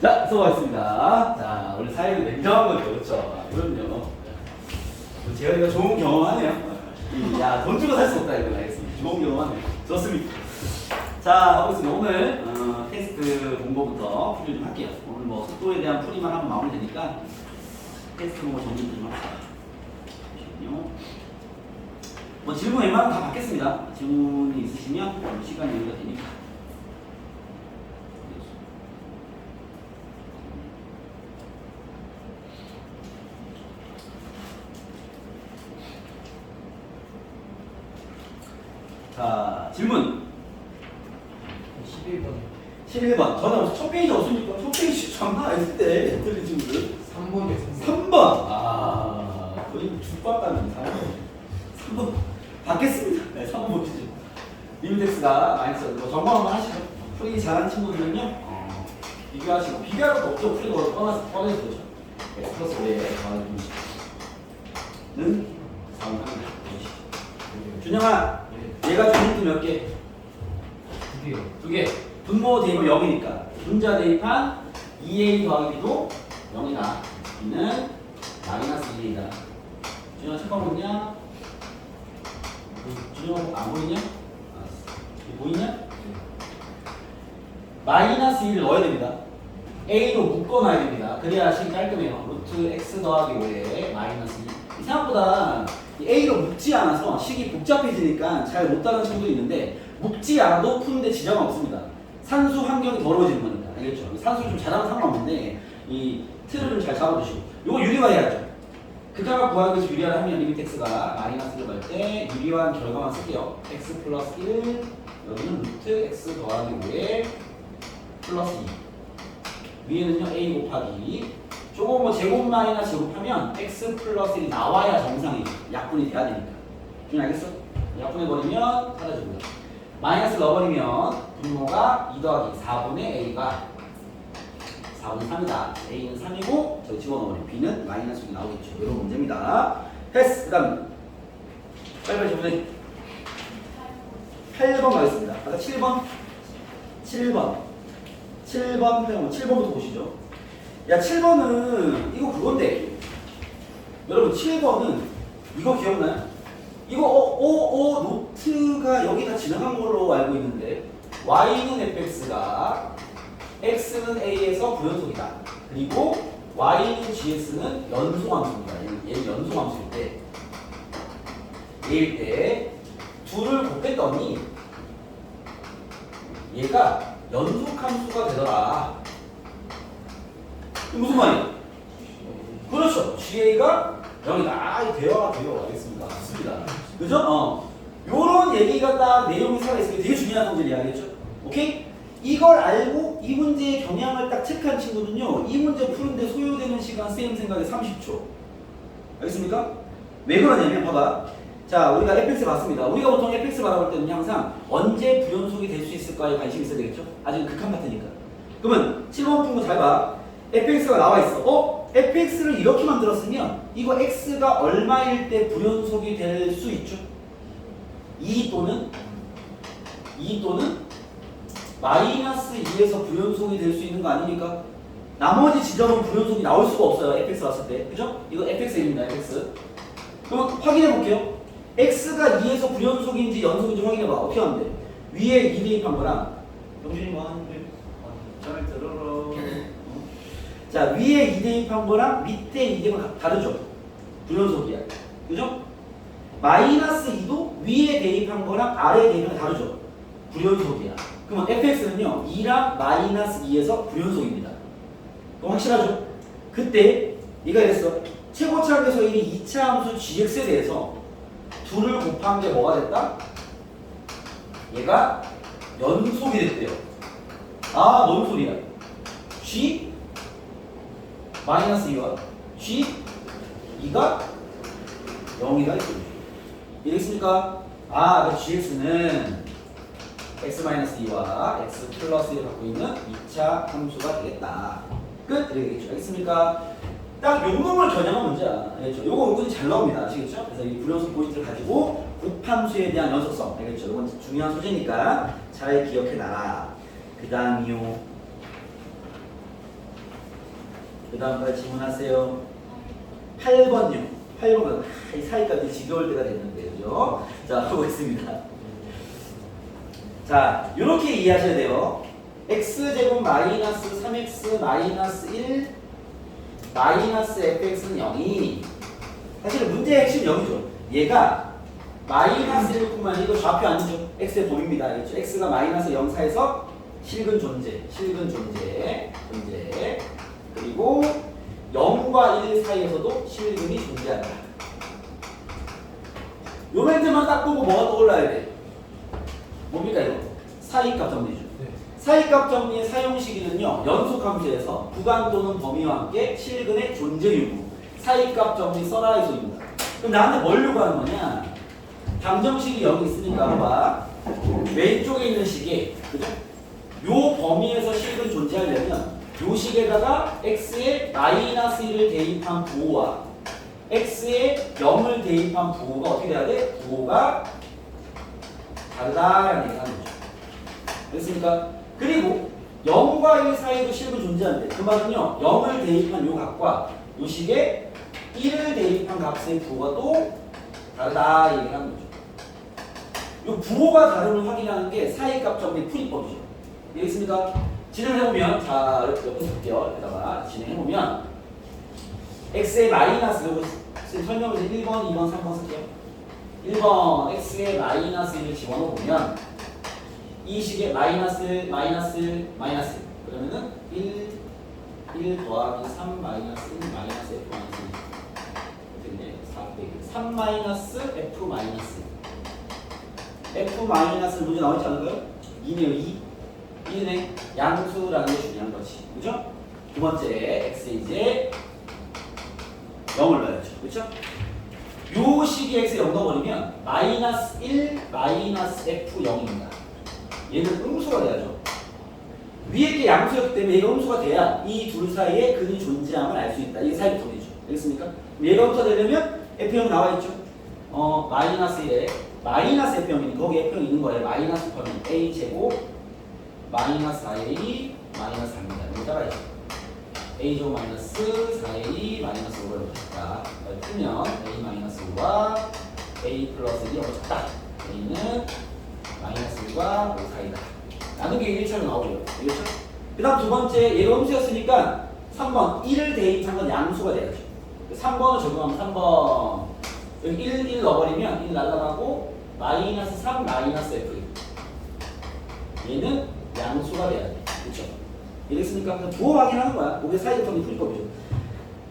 자, 수고하셨습니다. 자, 오늘 사회는 냉정한 걸 배웠죠. 그럼요. 재현이가 좋은 경험하네요. 야, 돈 주고 살 수 없다 이거 알겠습니다. 좋은 경험하네요. 좋습니다. 자, 하겠습니다. 오늘 테스트 공부부터 풀이 좀 할게요. 오늘 뭐 속도에 대한 풀이만 하면 마무리되니까 테스트 공부 정리 좀 합시다. 잠시만요. 뭐 질문 웬만하면 다 받겠습니다. 질문이 있으시면 시간이 여유가 되니까. 자, 질문. 11번. 11번. 저는 첫 페이지 없으니까 첫 페이지 장난 아닐 때 틀린 친구들. 3번이요. 3번. 아, 거의 죽박다는 3번. 받겠습니다. 네, 3번 보시죠. 리미텍스가 마이너스, 뭐 점검 한번 하시죠. 풀이 잘하는 친구들은요, 비교하시고, 비교할 것도 없죠. 풀이가 꺼내서 보죠. x 플러스 5에 더하기 20는 4는 합니다. 준영아, 얘가 중립도 몇 개? 2개요. 2개. 분모 대입은 0이니까. 분자 대입한 2a 더하기 b도 0이다. b는 마이너스 2a다. 준영아 책 보이냐? 준영아 안 보이냐? 알았어. 보이냐? 마이너스 2를 넣어야 됩니다. a로 묶어놔야 됩니다. 그래야 식이 깔끔해요. 루트 x 더하기 5에 마이너스 2. 생각보다 A로 묶지 않아서 식이 복잡해지니까 잘 못 따르는 친구도 있는데 묶지 않아도 푸는데 지장은 없습니다. 산수 환경이 더러워지는 거니까. 알겠죠? 산수를 좀 잘하면 상관없는데 이 틀을 좀 잘 잡아주시고 이거 유리화해야죠. 극한을 구하기 위해서 유리화를 하면 리미텍스가 마이너스를 걸 때 유리화한 결과만 쓸게요. x 플러스 1 여기는 루트 x 더하기 5에 플러스 2 위에는요 a 곱하기 조금 뭐 제곱 마이너스 제곱하면 x 플러스 1이 나와야 정상이죠. 약분이 돼야 되니까. 좀 알겠어? 약분해버리면 사라집니다. 마이너스 넣어버리면 분모가 2 더하기 4분의 a가 4분의 3이다. a는 3이고 저기 집어넣으면 b는 마이너스 6이 나오겠죠. 이런 문제입니다. 패스. 그 다음 빨리빨리 질문해. 8번 가겠습니다. 아까 7번? 7번부터 보시죠. 야, 7번은 이거 그건데 여러분 7번은 이거 기억나요? 이거 노트가 여기다 지나간 걸로 알고 있는데 y는 fx가 x는 a에서 부연속이다. 그리고 y는 gs는 연소함수입니다. 얘는 연소함수일 때 얘일 때 둘을 곱했더니 얘가 연속함수가 되더라. 무슨 말이에요? 그렇죠. GA가 0이다. 아, 이 대화가 돼요. 알겠습니다. 맞습니다. 그죠? 요런 얘기가 딱 내용이 살아있으면 되게 중요한 문제를 이야기했죠. 오케이? 이걸 알고 이 문제의 경향을 딱 체크한 친구는요, 이 문제 푸는데 소요되는 시간 쌤 생각에 30초. 알겠습니까? 왜 그러냐면, 봐봐. 자, 우리가 fx 봤습니다. 우리가 보통 fx 바라볼 때는 항상 언제 부연속이 될 수 있을까에 관심이 있어야 되겠죠? 아직 극한 파트니까. 그러면 7번 푼 거 잘 봐. fx가 나와 있어. fx를 이렇게 만들었으면 이거 x가 얼마일 때 부연속이 될 수 있죠? 2 또는 마이너스 2에서 부연속이 될 수 있는 거 아닙니까? 나머지 지점은 부연속이 나올 수가 없어요. fx 왔을 때. 그죠? 이거 fx입니다. fx. 그럼 확인해 볼게요. x가 2에서 부연속인지 연속인지 확인해 봐. 어떻게 하면 돼? 위에 2 대입한 거랑 영준이 뭐 하는데? 잘 들어라. 자, 위에 2 대입한 거랑 밑에 2 대입은 다르죠? 부연속이야. 그죠? 마이너스 2도 위에 대입한 거랑 아래에 대입한 거 다르죠? 불연속이야. 그러면 fx는요, 2랑 마이너스 2에서 불연속입니다. 그럼 확실하죠? 그때 네가 이랬어. 최고차항에서 1이 2차 함수 gx에 대해서 둘을 곱한 게 뭐가 됐다? 얘가 연속이 됐대요. 아, 뭔 소리야? g 마이너스 2와 g 2가 0이다 이거죠. 이해했습니까? 아, gx는 x 마이너스 2와 x 플러스 1을 갖고 있는 2차 함수가 되겠다. 끝! 이렇게 되겠죠. 알겠습니까? 딱 요 놈을 겨냥한 문제야. 알겠죠? 요거 은근히 잘 나옵니다. 아시겠죠? 그래서 이 불연속 포인트를 가지고 곱함수에 대한 연속성. 알겠죠? 이건 중요한 소재니까 잘 기억해놔라. 그 다음이요. 그 다음 날 질문하세요. 8번요. 8번은 이 사이까지 지겨울 때가 됐는데, 그죠? 자, 보겠습니다. 자, 이렇게 이해하셔야 돼요. x제곱 마이너스 3x 마이너스 1 마이너스 fx는 0이 사실 문제의 핵심 0이죠. 얘가 마이너스 1뿐만 아니고 좌표 아니죠. x의 범위입니다. 그렇죠? x가 마이너스 0 사이에서 실근 존재. 그리고 0과 1 사이에서도 실근이 존재한다. 요 멘트만 딱 보고 뭐가 떠올라야 돼? 뭡니까 이거? 사이값 정리죠. 네. 사이값 정리의 사용 시기는요. 연속함수에서 구간 또는 범위와 함께 실근의 존재 유무. 사이값 정리 써라 이 소리입니다. 그럼 나한테 뭘 요구하는 거냐? 방정식이 여기 있으니까 봐봐. 왼쪽에 있는 식이 그죠? 요 범위에서 실근 존재하려면 요 식에다가 x에 마이너스 1을 대입한 부호와 x에 0을 대입한 부호가 어떻게 돼야 돼? 부호가 다르다라는 얘기를 하는 거죠. 됐습니까? 그리고 0과 1 사이에도 실근 존재하는데 그 말은요. 0을 대입한 요 값과 요 식에 1을 대입한 값의 부호가 또 다르다 이 얘기를 하는 거죠. 요 부호가 다름을 확인하는 게 사이값 정리 풀이법이죠. 되겠습니까? 진행해보면 자 이렇게 볼게요. 여기다가 진행해보면 x의 마이너스 요거 설명에서 1번, 2번, 3번 쓸게요. 1번 x의 마이너스 1을 집어넣으면 이 식의 마이너스 그러면은 1 더하기 3 마이너스 1 마이너스 f 마이너스 1 어떻게 4 빼기 3 마이너스 f 마이너스 f 마이너스 문제 나오지 않을까요? 2네요 2네 양수라는 게 중요한 거지 그죠? 두 번째 x 이제 0을 넣어야죠 그렇죠? 요 식이 x에 0 넣어버리면 마이너스 1 마이너스 f 0입니다 얘는 음수가 돼야죠 위에 게 양수였기 때문에 얘가 음수가 돼야 이 둘 사이에 근이 존재함을 알 수 있다 이게 사이부터이죠 알겠습니까? 얘가 음수가 되려면 f0 나와있죠 마이너스 1에 마이너스 f0이니까 거기 f0 있는 거예요 마이너스 8은 a제곱 마이너스 4a 마이너스 4입니다 여기다가 있죠 a제곱 마이너스 4a 마이너스 5를 넣었다 풀면 a 마이너스 5와 a 플러스 1이 없어졌다 a는 마이너스 1과 5 사이다 나누기 1차로 나오고요 알겠죠? 그 다음 두 번째 얘가 음수였으니까 3번 1을 대입한 건 양수가 돼야죠 3번을 적용하면 3번 여기 1 넣어버리면 1 날라가고 마이너스 3 마이너스 f 얘는 양수가 돼야 돼 그렇죠? 이랬으니까 그냥 부호 확인하는 거야 그게 사이드턴이 풀이법이죠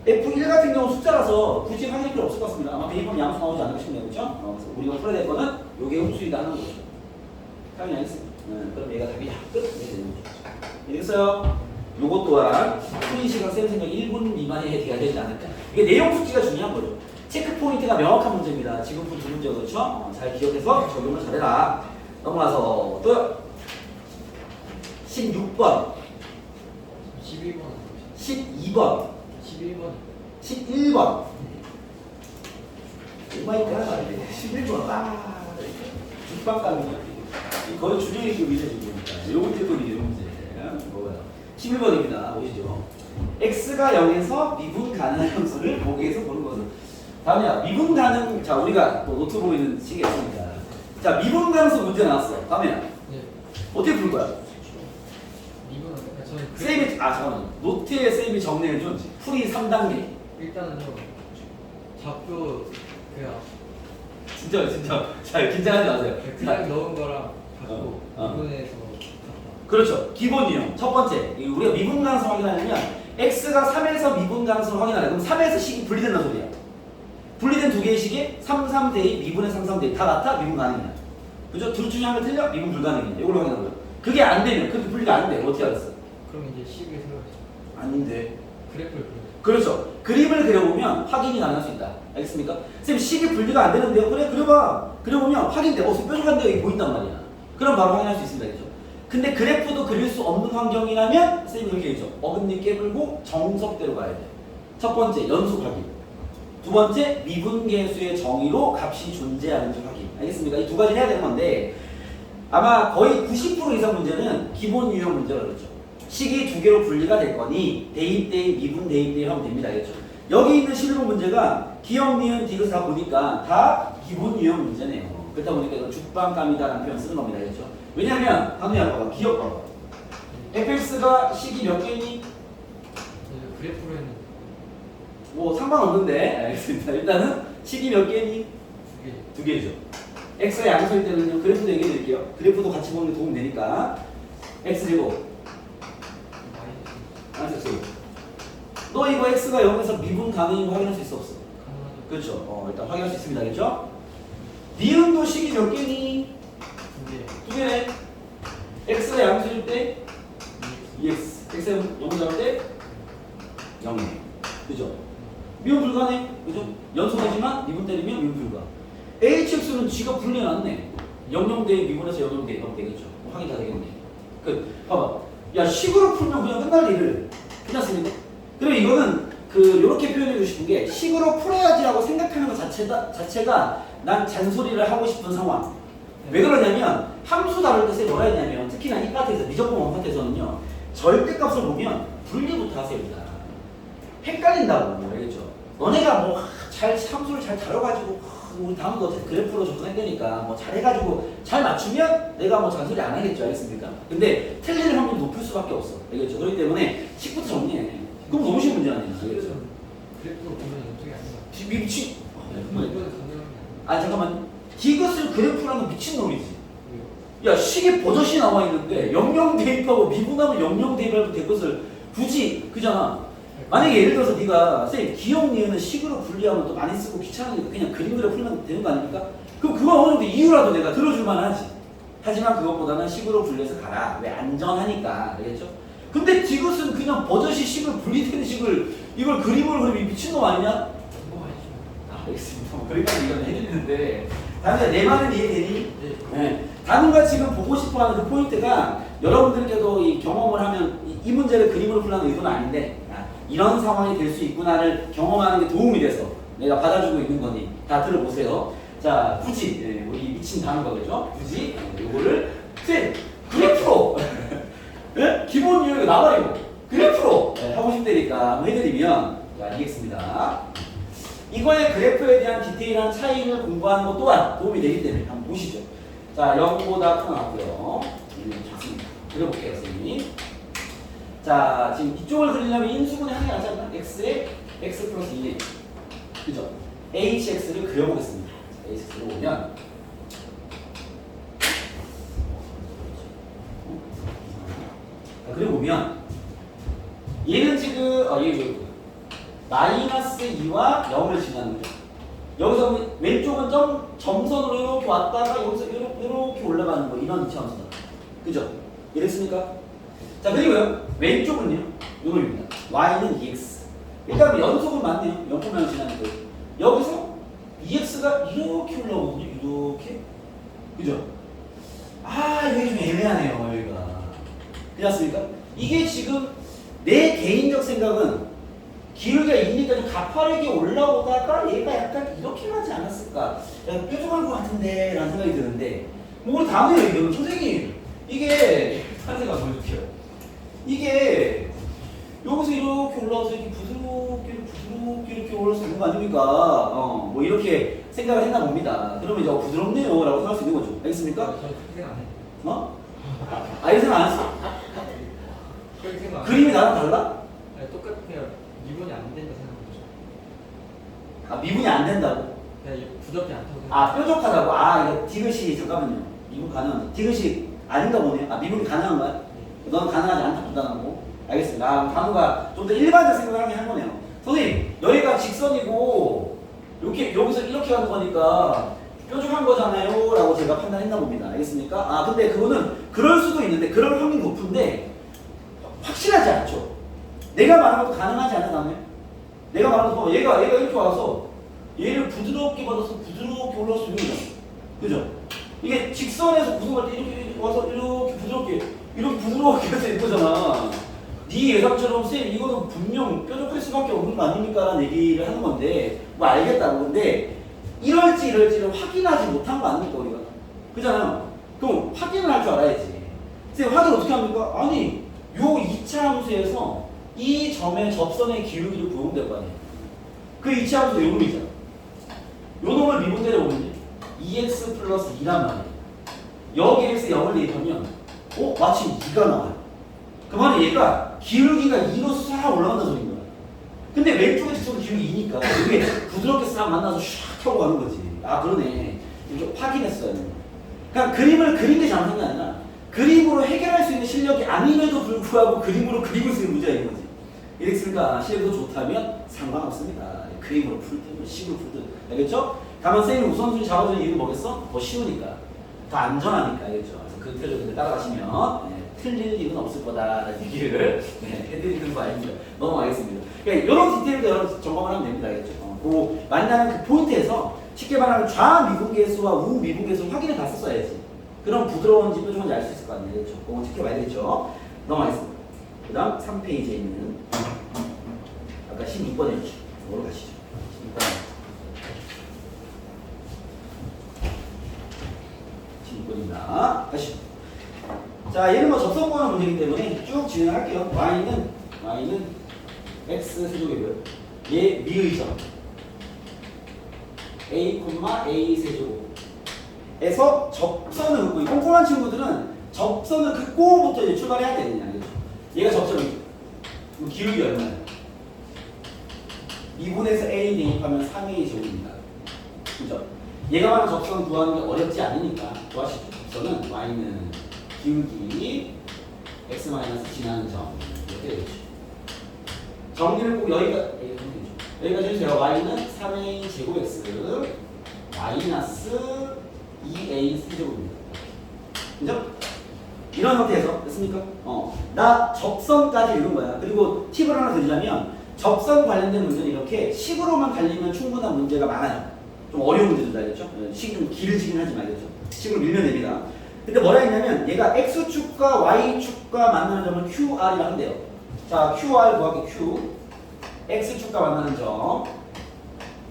F1 같은 경우 숫자라서 굳이 확인할 필요 없을 것 같습니다 아마 대입하면 양수 나오지 않을까 싶네요 그렇죠? 그래서 우리가 풀어야 될 거는 요게 음수이다 하는 거죠 당연히 알겠습니다 그럼 얘가 답이야 끝 이렇게 되는 거죠 알겠어요? 요것 또한 풀이 시간 쌤 생각 1분 미만에 돼야 되지 않을까 이게 내용 숙지가 중요한 거죠 체크 포인트가 명확한 문제입니다 지금 푼 두 문제 그렇죠? 잘 기억해서 적용을 잘해라 넘어가서 또 16번 12번 12번 11번 11번 오마이갓 11번 죽방감이야 거의 주중의 기록이죠 지금 요 문제 거리죠 요 문제 뭐가요 11번입니다 보시죠 x가 0에서 미분 가능한 함수를 보기에서 보는 것은 다음이야 미분 가능 자 우리가 또 노트 보이는 식이 있습니다 자 미분 가능성 문제 나왔어 다음이야 네. 어떻게 풀 거야 저는 쌤이 잠깐만 노트에 쌤이 정리해준 풀이 3단계 일단은요 좌표 그냥 진짜 잘 긴장하지 마세요 그냥 넣은 거랑 갖고 어. 미분해서 그렇죠 기본 유형 첫 번째 우리가 미분 가능성 확인하려면 x가 3에서 미분 가능성을 확인하려 그럼 3에서 식이 분리된다는 소리야 분리된 두 개의 식이 3, 3 대입 미분의 3, 3 대입 다 같아 미분 가능이야 그죠? 둘 중에 하나 틀려 미분 불가능이야 이걸로 확인하는 거야 그게 안 되면 그렇게 분리가 안 돼 어떻게 알았어? 그럼 이제 식을 세워야죠 아닌데 그래프를 그려야죠 그렇죠. 그림을 그려보면 확인이 가능할 수 있다. 알겠습니까? 쌤 식이 분리가 안 되는데요. 그래 그려봐. 그려보면 확인돼. 뾰족한 데가 여기 보인단 말이야. 그럼 바로 확인할 수 있습니다. 그죠? 근데 그래프도 그릴 수 없는 환경이라면 쌤이 그렇게 얘기죠. 어금니 깨물고 정석대로 가야 돼. 첫 번째 연속 확인. 두 번째 미분계수의 정의로 값이 존재하는지 확인. 알겠습니까? 이 두 가지 해야 되는 건데 아마 거의 90% 이상 문제는 기본 유형 문제가 그렇죠. 식이 두 개로 분리가 될 거니 대입 대입 미분 대입 대입 하면 됩니다. 알겠죠? 여기 있는 실무 문제가 기억, 니은, 디귿 다 보니까 다 기본 유형 문제네요. 그렇다 보니까 이거 죽방감이다라는 표현 쓰는 겁니다. 알겠죠? 왜냐면 한우야 봐봐. 기억 봐봐. fx가 식이 몇 개니? 그래프로 했는데 뭐 상관없는데 알겠습니다. 일단은 식이 몇 개니? 두 개. 두 개죠. x가 양수일 때는요. 그래프도 얘기해 드릴게요. 그래프도 같이 보는 게 도움 되니까 x제곱 마이너스 너 이거 x가 0에서 미분 가능인 거 확인할 수 있어 없어? 가능하죠. 그렇죠. 일단 확인할 수 있습니다. 알겠죠? 니은도 식이 몇 개니? 두 개. 두 개네. x가 양수일 때 2x, x가 0을 잡을 때 0이네. 그죠? 미분 불가네. 그죠? 연속하지만 미분 때리면 미분 불가. hx는 지가 분리해놨네. 00 대 미분해서 00 대 0 되겠죠. 확인 다 되겠네. 봐봐. 야, 식으로 풀면 그냥 끝날 일을. 괜찮습니까? 그럼 이거는 요렇게 표현해 주고 싶은 게 식으로 풀어야지라고 생각하는 것 자체가 난 잔소리를 하고 싶은 상황. 왜 그러냐면 함수 다룰 때 뭐라 했냐면 특히나 이 파트에서 미적분 원파트에서는요 절대값을 보면 분리부터 하세요. 일단 헷갈린다고. 알겠죠? 너네가 뭐 함수를 잘 다뤄가지고 우리 다음도 어쨌든 그래프로 접근해야 되니까 뭐 잘해가지고 잘 맞추면 내가 뭐 잔소리 안 하겠죠. 알겠습니까? 근데 틀릴 확률이 높을 수밖에 없어. 알겠죠? 그렇기 때문에 식부터 정리해. 그럼 너무 쉬운 문제 아니야. 알겠죠? 그래프로 보면 연속이 아니야. 미친. 이거는 가능한 게 아 잠깐만. 디귿을 그래프라는 미친 놈이지. 아니야. 야 식의 버젓이 나와 있는데 00 대입하고 미분하면 00 대입하면 될 것을 굳이 그잖아. 만약에 예를 들어서 네가 쌤 기억 니은은 식으로 분리하면 또 많이 쓰고 귀찮으니까 그냥 그림 그려 풀면 되는 거 아닙니까? 그럼 그거 어느 정도 이유라도 내가 들어줄만 하지. 하지만 그것보다는 식으로 분리해서 가라. 왜 안전하니까. 알겠죠? 근데 디귿은 그냥 버젓이 식을 분리되는 식을 이걸 그림으로 그리면 미친놈 아니냐? 그거 아니죠. 알겠습니다. 그러니까 이건 해드리는데 다음에 내 말은 이해되니? 네. 네. 다음과 지금 보고 싶어하는 그 포인트가 여러분들께도 이 경험을 하면 이 문제를 그림으로 풀라는 의도는 아닌데 이런 상황이 될 수 있구나를 경험하는 게 도움이 돼서 내가 받아주고 있는 거니 다 들어보세요. 자 굳이 우리 미친 단어거든요. 굳이 요거를 쌤 그래프로 네? 기본 유형이 나발이고 그래프로 하고 싶다니까 한번 해드리면 자 이겠습니다. 이거의 그래프에 대한 디테일한 차이를 공부하는 것 또한 도움이 되기 때문에 한번 보시죠. 자 0보다 큰 나왔고요. 작습니다. 그려볼게요 선생님. 자 지금 이쪽을 그리려면 인수분해 하는 게 낫지 않나? x에 x 플러스 2네. 그죠? hx를 그려보겠습니다. hx를 보면 자, 그려보면 얘는 지금 얘 마이너스 2와 0을 지나는 거죠. 여기서 왼쪽은 점선으로 이렇게 왔다가 여기서 이렇게 올라가는 거 이런 이차원수다. 그죠? 이랬습니까? 자 그리고요 왼쪽은요 요놈입니다. y는 2x. 일단 연속은 맞네요. 0,0 지나는 거. 여기서 2x가 이렇게 올라오거든요. 이렇게. 그죠? 아 이게 좀 애매하네요. 여기가. 그렇습니까? 이게 지금 내 개인적 생각은 기울기가 2니까 좀 가파르게 올라오다가 얘가 약간 이렇게 가지 않았을까? 약간 뾰족한 것 같은데 라는 생각이 드는데 뭐 우리 다음에 얘기해요. 선생님 이게 한 생각 보여줄게요. 이게 여기서 이렇게 올라와서 이렇게 부드럽게 이렇게 올라올 수 있는 거 아닙니까? 뭐 이렇게 생각을 했나 봅니다. 그러면 이제 부드럽네요 라고 생각할 수 있는 거죠. 알겠습니까? 저는 그렇게 생각 안 해. 이런 생각 안 했어? 그렇게 생각 안 해. 그림이 나랑 달라? 아니, 똑같아요. 미분이 안 된다 생각하죠. 미분이 안 된다고? 그냥 부드럽지 않다고 생각. 뾰족하다고? 이거 디귿이 잠깐만요. 미분 가능한 디귿이 아닌가 보네요. 미분이 가능한 거야? 넌 가능하지 않다 판단한 거. 알겠습니다. 단어가 좀 더 일반적 생각을 하게 한 거네요. 선생님, 여기가 직선이고 이렇게 여기서 이렇게 가는 거니까 뾰족한 거잖아요 라고 제가 판단했나 봅니다. 알겠습니까? 근데 그거는 그럴 수도 있는데 그럴 확률이 높은데 확실하지 않죠. 내가 말한 것도 가능하지 않아 다음에? 내가 말한 것도 얘가 이렇게 와서 얘를 부드럽게 받아서 부드럽게 올라올 수 있는 거잖아. 그죠? 이게 직선에서 구성할 때 이렇게 와서 이렇게 부드럽게 해서 될 거잖아. 네 예상처럼 쌤 이거는 분명 뾰족할 수밖에 없는 거 아닙니까? 라는 얘기를 하는 건데 뭐 알겠다고. 근데 이럴지를 확인하지 못한 거 아닙니까 우리가? 그잖아요. 그럼 확인을 할 줄 알아야지. 쌤 확인 어떻게 합니까? 아니 요 2차 함수에서 이 점의 접선의 기울기를 구하면 될 거 아니에요. 그 2차 함수 요 놈이잖아. 요 놈을 미분대로 보면 2x 플러스 2란 말이에요. 여기 x 0을 대입하면 마침 2가 나와요. 그 말은 얘가 기울기가 2로 싹 올라간다는 소리인 거야. 근데 왼쪽에 직접 기울기 2니까 이게 부드럽게 싹 만나서 샥 하고 가는 거지. 아 그러네. 이렇게 확인했어요. 그러니까 그림을 그린 게 잘못한 게 아니라 그림으로 해결할 수 있는 실력이 아님에도 불구하고 그림으로 그리고 있는 문제가 있는 거지. 이랬으니까 실력도 좋다면 상관없습니다. 그림으로 풀든 식으로 풀든 알겠죠? 다만 쌤이 우선순위 잡아주는 이유는 뭐겠어? 더 쉬우니까 더 안전하니까 알겠죠? 그래서 그 표정을 따라가시면 틀릴 일은 없을 거다라는 얘기를 해드리는 거 아닙니다. 넘어가겠습니다. 그러니까 이런 디테일도 여러분 점검을 하면 됩니다. 알겠죠? 그 만나는 그 포인트에서 쉽게 말하면 좌 미분계수와 우 미분계수 확인해 봤었어야지. 그럼 부드러운지 뾰족한지 알 수 있을 거 아니에요. 그렇죠? 그거 지켜봐야겠죠? 넘어가겠습니다. 그 다음 3페이지에 있는 아까 16번이었죠. 이거로 가시죠. 16번입니다. 가시죠. 자, 얘는 뭐 접선구하는 문제이기 때문에 쭉 진행할게요. y는 x 세제곱이고요. 얘 미의점 a, a 세제곱에서 접선을 긋고 이 꼼꼼한 친구들은 접선을 긋고부터 이제 출발해야 되느냐. 얘가 접선이죠. 기울기 얼마예요? 2분에서 a 대입하면 3a 제곱입니다. 그죠? 얘가 말하는 접선 구하는 게 어렵지 않으니까 구하시죠. 접선은 y는 기울기 x 지나는 점 이렇게 되겠죠. 정리를 꼭 여기가 해주세요. y는 3a 제곱 x 마이너스 2a 세제곱입니다. 그죠? 이런 상태에서 됐습니까? 나 접선까지 이런 거야. 그리고 팁을 하나 드리자면 접선 관련된 문제는 이렇게 식으로만 달리면 충분한 문제가 많아요. 좀 어려운 문제도 알겠죠? 식이 좀 길어지긴 하지만 알겠죠? 식으로 밀면 됩니다. 근데 뭐라 했냐면 얘가 x축과 y축과 만나는 점을 QR이라 한대요. 자, QR 구하기 Q x축과 만나는 점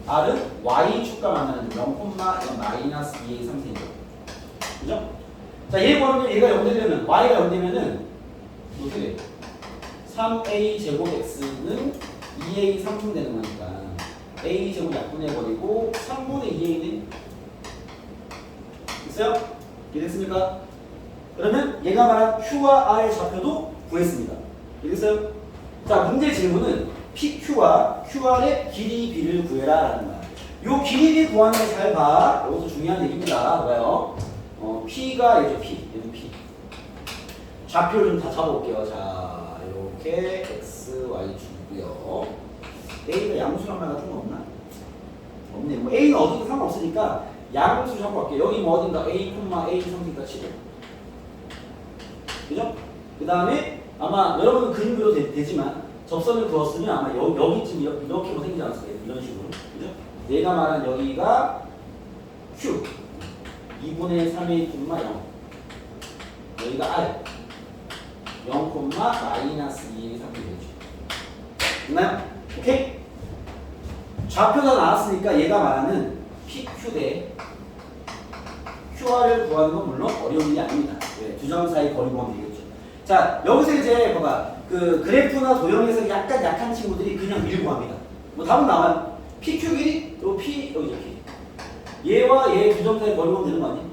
R은 y축과 만나는 점 0, 마이너스 2a 3cm. 그죠? 자, 얘 구하면 얘가 0 되면 y가 0 되면은 어떻게 돼? 3a 제곱 x는 2a 3분 되는 거니까 a 제곱 약분해버리고 3분의 2a는 됐어요? 이해됐습니까? 그러면 얘가 말한 q와 r의 좌표도 구했습니다. 이해됐어요? 자, 문제 질문은 PQ와 QR의 길이 B를 구해라 라는 거야. 요 길이 B 구하는 거 잘 봐. 이것도 중요한 얘기입니다. 뭐예요? P가 얘죠. 얘는 P. 좌표를 좀 다 잡아볼게요. 자, 이렇게 X, Y 주고요. A가 양수란 말 같은 거 없나? 없네. 뭐 A는 어디도 상관없으니까 양수 잡고 갈게요. 여기 뭐 어딘가 A, A 상승이다 치고. 그죠? 그 다음에 아마 여러분은 그림 그려도 되지만 접선을 그었으면 아마 여기쯤 이렇게 뭐 생기지 않았을까요? 이런 식으로. 그죠? 내가 말한 여기가 Q 2분의 3의 0 여기가 R 0, 마이너스 2의 3이 되죠. 됐나요? 오케이? 좌표가 나왔으니까 얘가 말하는 PQ 대 QR을 구하는 건 물론 어려운 일이 아닙니다. 네, 두 점 사이 거리 구하면 되겠죠. 자, 여기서 이제 봐봐. 그 그래프나 도형에서 약간 약한 친구들이 그냥 밀고 합니다. 뭐 답은 나와요. PQ 길이, 또 P, 여기죠, P. 얘와 얘 두 점 사이 거리 구하면 되는 거 아니에요?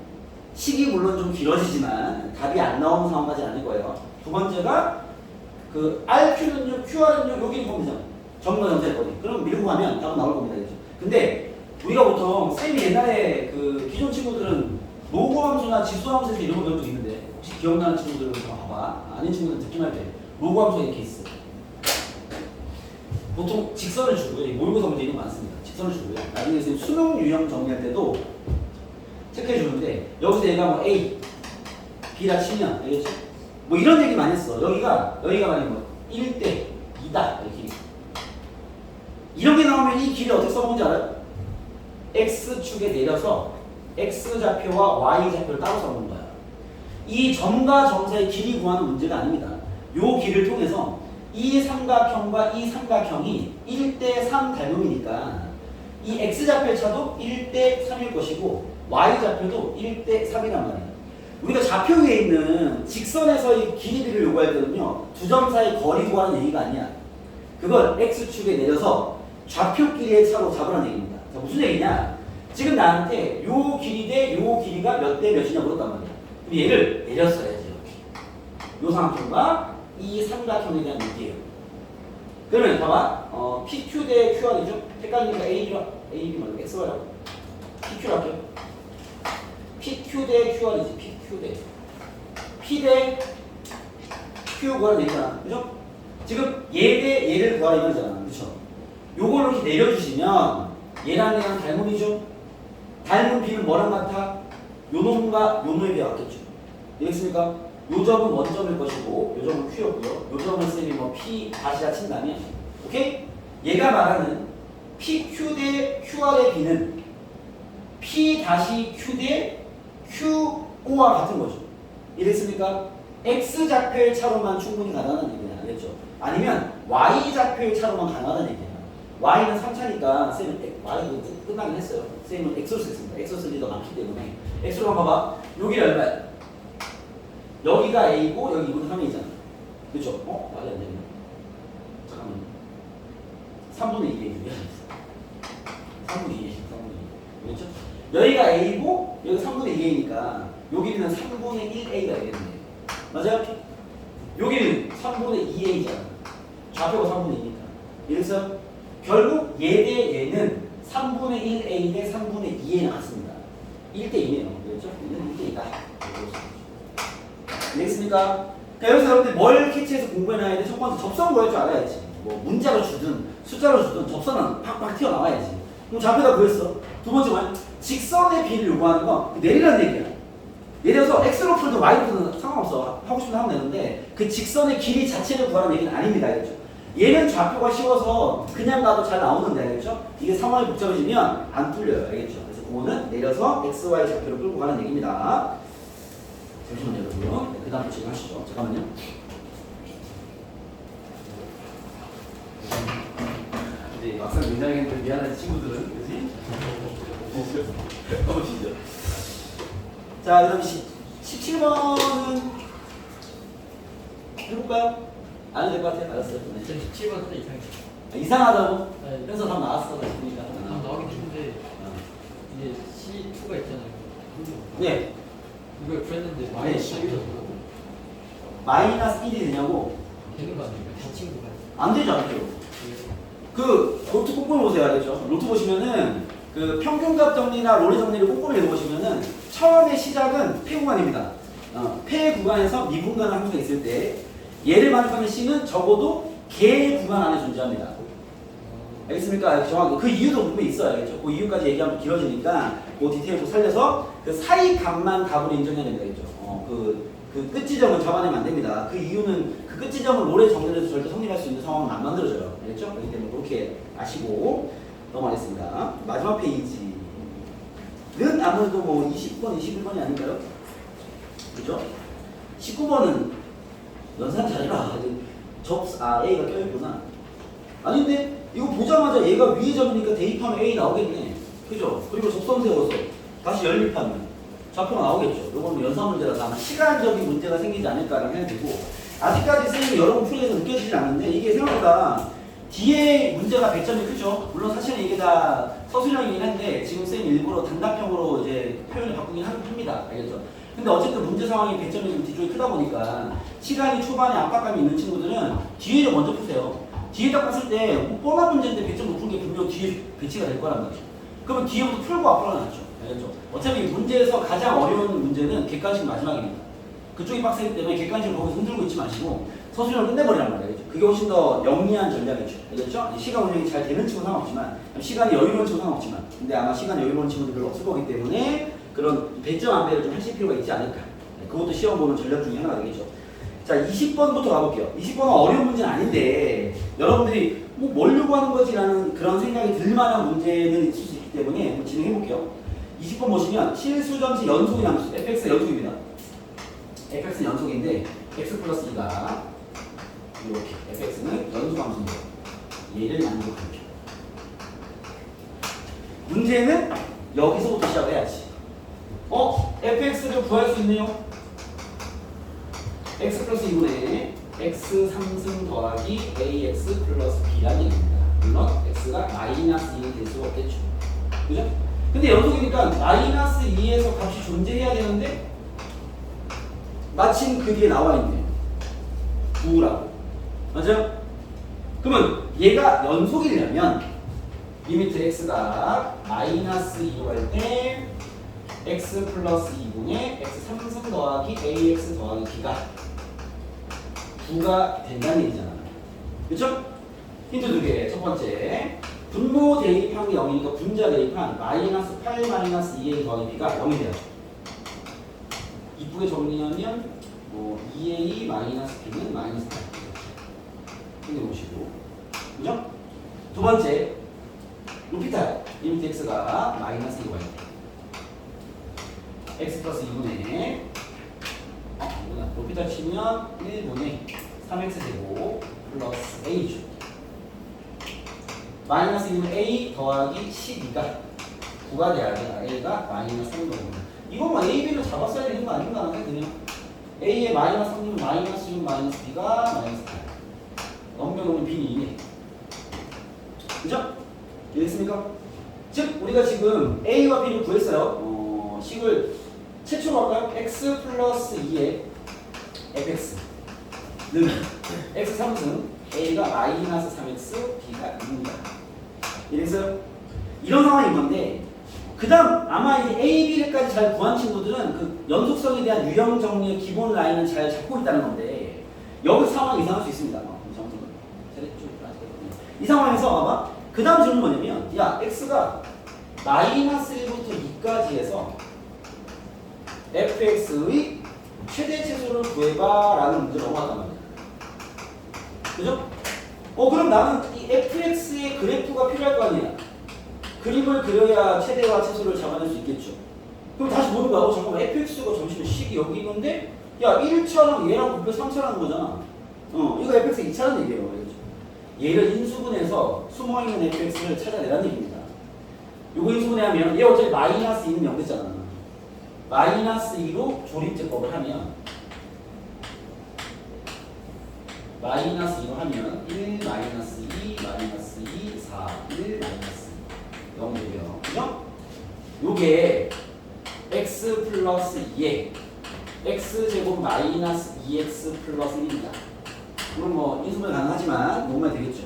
식이 물론 좀 길어지지만 답이 안 나오는 상황까지 아닐 거예요. 두 번째가 그 RQ는요, QR은요, 여기 보면 되잖아요. 점과 점사의 거리. 그럼 밀고 가면 답은 나올 겁니다. 그렇죠? 근데 우리가 보통 쌤이 옛날에 그 기존 친구들은 로그함수나 지수함수에서 이런 거 배운 적 있는데 혹시 기억나는 친구들은 봐봐. 아닌 친구들은 듣기만 할 때 로그함수가 이렇게 있어. 보통 직선을 주고요. 모의고사 문제 이런 거 많습니다. 직선을 주고요. 나중에 쌤 수능 유형 정리할 때도 체크해 주는데 여기서 얘가 뭐 A, B라 치면 알겠죠? 뭐 이런 얘기 많이 했어. 여기가 만약에 뭐 1대 2다 이렇게. 이런 게 나오면 이 길이 어떻게 써먹는지 알아요? X축에 내려서 X좌표와 Y좌표를 따로 써먹는 거야. 이 점과 점사의 길이 구하는 문제가 아닙니다. 요 길을 통해서 이 삼각형과 이 삼각형이 1대 3 닮음이니까 이 X좌표의 차도 1대 3일 것이고 Y좌표도 1대 3이란 말이에요. 우리가 좌표 위에 있는 직선에서의 길이를 요구할 때는요, 두 점 사이 거리 구하는 얘기가 아니야. 그걸 x축에 내려서 좌표 길이의 차로 잡으라는 얘기입니다. 자, 무슨 얘기냐? 지금 나한테 요 길이 대 요 길이가 몇 대 몇이냐 물었단 말이야. 그럼 얘를 내렸어야지, 이렇게. 요 삼각형과 이 삼각형에 대한 얘기예요. 그러면 봐봐, PQ 대 QR이죠? 헷갈리니까 AB 말고 XY라고. PQ로 할게요. PQ 대 QR이지, PQ 대. P 대 Q 구하라는 얘기잖아. 그죠? 지금 얘 대 얘를 구하라 이거잖아. 그쵸? 요걸 이렇게 내려주시면 얘랑 얘랑 닮음이죠? 닮은 B는 뭐랑 같아? 요 놈과 요 놈에 같겠죠? 되겠습니까? 요 점은 원점일 것이고 요 점은 Q였고요. 요 점을 쌤이 뭐 P 다시라 친다면 오케이? 얘가 말하는 PQ 대 QR의 B는 P 다시 Q 대 QO와 같은 거죠. 이랬습니까? X 좌표의 차로만 충분히 가능하다는 얘기는 알겠죠? 아니면 Y 좌표의 차로만 가능하다는 얘기예요. Y는 3차니까 쌤은 Y는 끝나긴 했어요. 쌤은 X로 쓰겠습니다. X로 쓸 일이 더 많기 때문에 X로 봐봐. 여기 얼마야? 여기가 A고 여기 2분의 3이잖아. 그렇죠? 말이 안 되네. 잠깐만요. 3분의 2에 3분의 2에 3분의 2. 그렇죠? 여기가 A고 여기 3분의 2A니까 여기는 3분의 1A가 되겠네. 맞아요? 여기는 3분의 2A잖아. 좌표가 3분의 2니까. 그래서 결국 얘 대 얘는 3분의 1A 대 3분의 2A 나왔습니다. 1대 2네요. 그렇죠? 얘는 1대 2다. 알겠습니까? 그러니까 여기서 여러분들 뭘 캐치해서 공부해놔야 돼? 첫 번째 접선 구할 줄 알아야지. 뭐 문자로 주든 숫자로 주든 접선은 팍팍 튀어나와야지. 그럼 좌표다 구했어. 두 번째 뭐야? 직선의 비를 요구하는 거 내리라는 얘기야. 내려서 X로 풀든 Y로 풀든 상관없어. 하고 싶으면 하면 되는데 그 직선의 길이 자체를 구하라는 얘기는 아닙니다. 알겠죠? 얘는 좌표가 쉬워서 그냥 가도 잘 나오는데 알겠죠? 이게 상황이 복잡해지면 안 뚫려요. 알겠죠? 그래서 그거는 내려서 XY 좌표를 끌고 가는 얘기입니다. 잠시만요, 여러분. 네, 그 다음 질문 하시죠. 잠깐만요. 이제 막상 민장했는데 미안한 친구들은, 그지? 가보시죠. 자, 그럼 17번은 해볼까요? 안 해도 될 것 같아요. 알았어요. 네. 17번 진짜 이상해. 이상하다고? 네. 그래서 답 나왔어. 그러니까. 나오긴 했는데 이게 C2가 있잖아요. 네. 이걸 구했는데 네. 마이너스 1이 마이너스 1이 되냐고? 되는 거 아닙니까? 다 친구가. 안 되죠, 안 돼요. 그 로트 꼼꼼히 보세요, 알겠죠? 로트 보시면은 그 평균값 정리나 롤의 정리를 꼼꼼히 읽어보시면은 처음에 시작은 폐 구간입니다. 폐 구간에서 미분간의 함수가 있을 때 얘를 만족하는 C는 적어도 개 구간 안에 존재합니다. 알겠습니까? 정확히 그 이유도 분명히 있어요, 알겠죠? 그 이유까지 얘기하면 길어지니까 그 디테일도 살려서 그 사이 값만 답으로 인정해야 됩니다, 알겠죠? 그 끝지점은 잡아내면 안 됩니다. 그 이유는 그 끝지점을 롤의 정리를 해서 절대 성립할 수 있는 상황은 안 만들어져요. 알겠죠? 그렇기 때문에 그렇게 아시고 넘어가겠습니다. 마지막 페이지는 아무래도 뭐 20번, 21번이 아닌가요? 그죠? 19번은 연산 잘해라. A가 껴있구나. 아닌데 이거 보자마자 얘가 위의 점이니까 대입하면 A 나오겠네. 그죠? 그리고 접선 세워서 다시 연립하면 좌표가 나오겠죠. 이거는 연산 문제라서 아마 시간적인 문제가 생기지 않을까라는 생각이 들고 아직까지 쌤이 여러 번 풀이해서 느껴지지 않는데 이게 생각보다 뒤에 문제가 배점이 크죠. 물론 사실은 이게 다 서술형이긴 한데 지금 쌤이 일부러 단답형으로 이제 표현을 바꾸긴 합니다. 알겠죠? 근데 어쨌든 문제 상황이 배점이 좀 뒤쪽이 크다 보니까 시간이 초반에 압박감이 있는 친구들은 뒤에를 먼저 푸세요. 뒤에 딱 봤을 때 뭐 뻔한 문제인데 배점 높은 게 분명 뒤에 배치가 될 거란 말이죠. 그러면 뒤에부터 풀고 앞으로 나죠. 알겠죠? 어차피 문제에서 가장 어려운 문제는 객관식 마지막입니다. 그쪽이 빡세기 때문에 객관식을 거기서 흔들고 있지 마시고 서술형을 끝내버리란 말이에요. 그게 훨씬 더 영리한 전략이죠. 알겠죠? 시간 운영이 잘 되는 친구는 상관없지만 시간이 여유로운 친구는 상관없지만 근데 아마 시간이 여유로운 친구들 별로 없을 거기 때문에 그런 배점 안배를 좀 하실 필요가 있지 않을까. 그것도 시험 보는 전략 중에 하나가 되겠죠. 자, 20번부터 가볼게요. 20번은 어려운 문제는 아닌데 여러분들이 뭘 요구하는 거지라는 그런 생각이 들 만한 문제는 있을 수 있기 때문에 한번 진행해 볼게요. 20번 보시면 실수점수 연속인 함수 fx 연속입니다. fx는 연속인데 x 플러스 2가 이렇게 fx는 연속 함수인데 얘를 만족합니다. 문제는 여기서부터 시작해야지. fx를 구할 수 있네요. x 플러스 2분의 x 3승 더하기 ax 플러스 b라는 얘기입니다. 물론 x가 마이너스 2는 될 수가 없겠죠. 그죠? 근데 연속이니까 마이너스 2에서 값이 존재해야 되는데 마침 그 뒤에 나와 있네요. 9라고. 맞아요? 그러면 얘가 연속이려면 리미트 x가 마이너스 2로 갈 때 x 플러스 2분의 x 3승 더하기 ax 더하기 b가 9가 된다는 얘기잖아. 그쵸? 힌트 두 개. 첫 번째, 분모 대입한 게 0이니까 분자 대입한 마이너스 8 마이너스 2a 더하기 b가 0이 돼요. 이쁘게 정리하면 2a 마이너스 b는 마이너스 8. 챙겨보시고. 그죠? 두 번째, 루피탈 리미트 x가 마이너스 2y x 플러스 2분의 루피탈 치면 1분의 3x 제곱 플러스 a죠. 마이너스 2는 a 더하기 12가 9가 돼야 돼. a가 마이너스 3인 겁니다. 이거만 a, b를 잡았어야 되는 거 아닌가? 그냥 a의 마이너스 3이면 마이너스 6 마이너스 b가 마이너스 8 넘겨놓으면 b는 2네. 그죠? 이해됐습니까? 즉 우리가 지금 a와 b를 구했어요. 식을 최초로 할까요? x 플러스 2의 fx는 x 3승 a가 마이너스 3x b가 2입니다. 이래서 이런 상황인 건데 그 다음 아마 이제 a, b까지 잘 구한 친구들은 그 연속성에 대한 유형 정리의 기본 라인은 잘 잡고 있다는 건데 여기 상황이 이상할 수 있습니다. 이 상황에서 아마 그 다음 질문은 뭐냐면 야 x가 마이너스 1부터 2까지 해서 fx의 최대 최소를 구해봐 라는 문제를 넘어갔단 말이야. 그죠? 그럼 나는 이 fx의 그래프가 필요할 거 아니야. 그림을 그려야 최대와 최소를 잡아낼 수 있겠죠. 그럼 다시 보는 거야. 잠깐만 fx가 잠시만 식이 여기 있는데 야 1차랑 얘랑 곱해 3차라는 거잖아. 이거 fx 2차라는 얘기예요. 그렇죠? 얘를 인수분해서 숨어있는 fx를 찾아내라는 얘기입니다. 요거 인수분해하면 얘 어차피 마이너스 2는 0 됐잖아. 마이너스 2로 조립제법을 하면 마이너스 2로 하면 1 마이너스 2 마이너스 2 4 1 마이너스 0 되고요. 그죠? 요게 x 플러스 2에 x제곱 마이너스 2x 플러스 1입니다. 물론 뭐 인수분해 가능하지만 녹음이 되겠죠.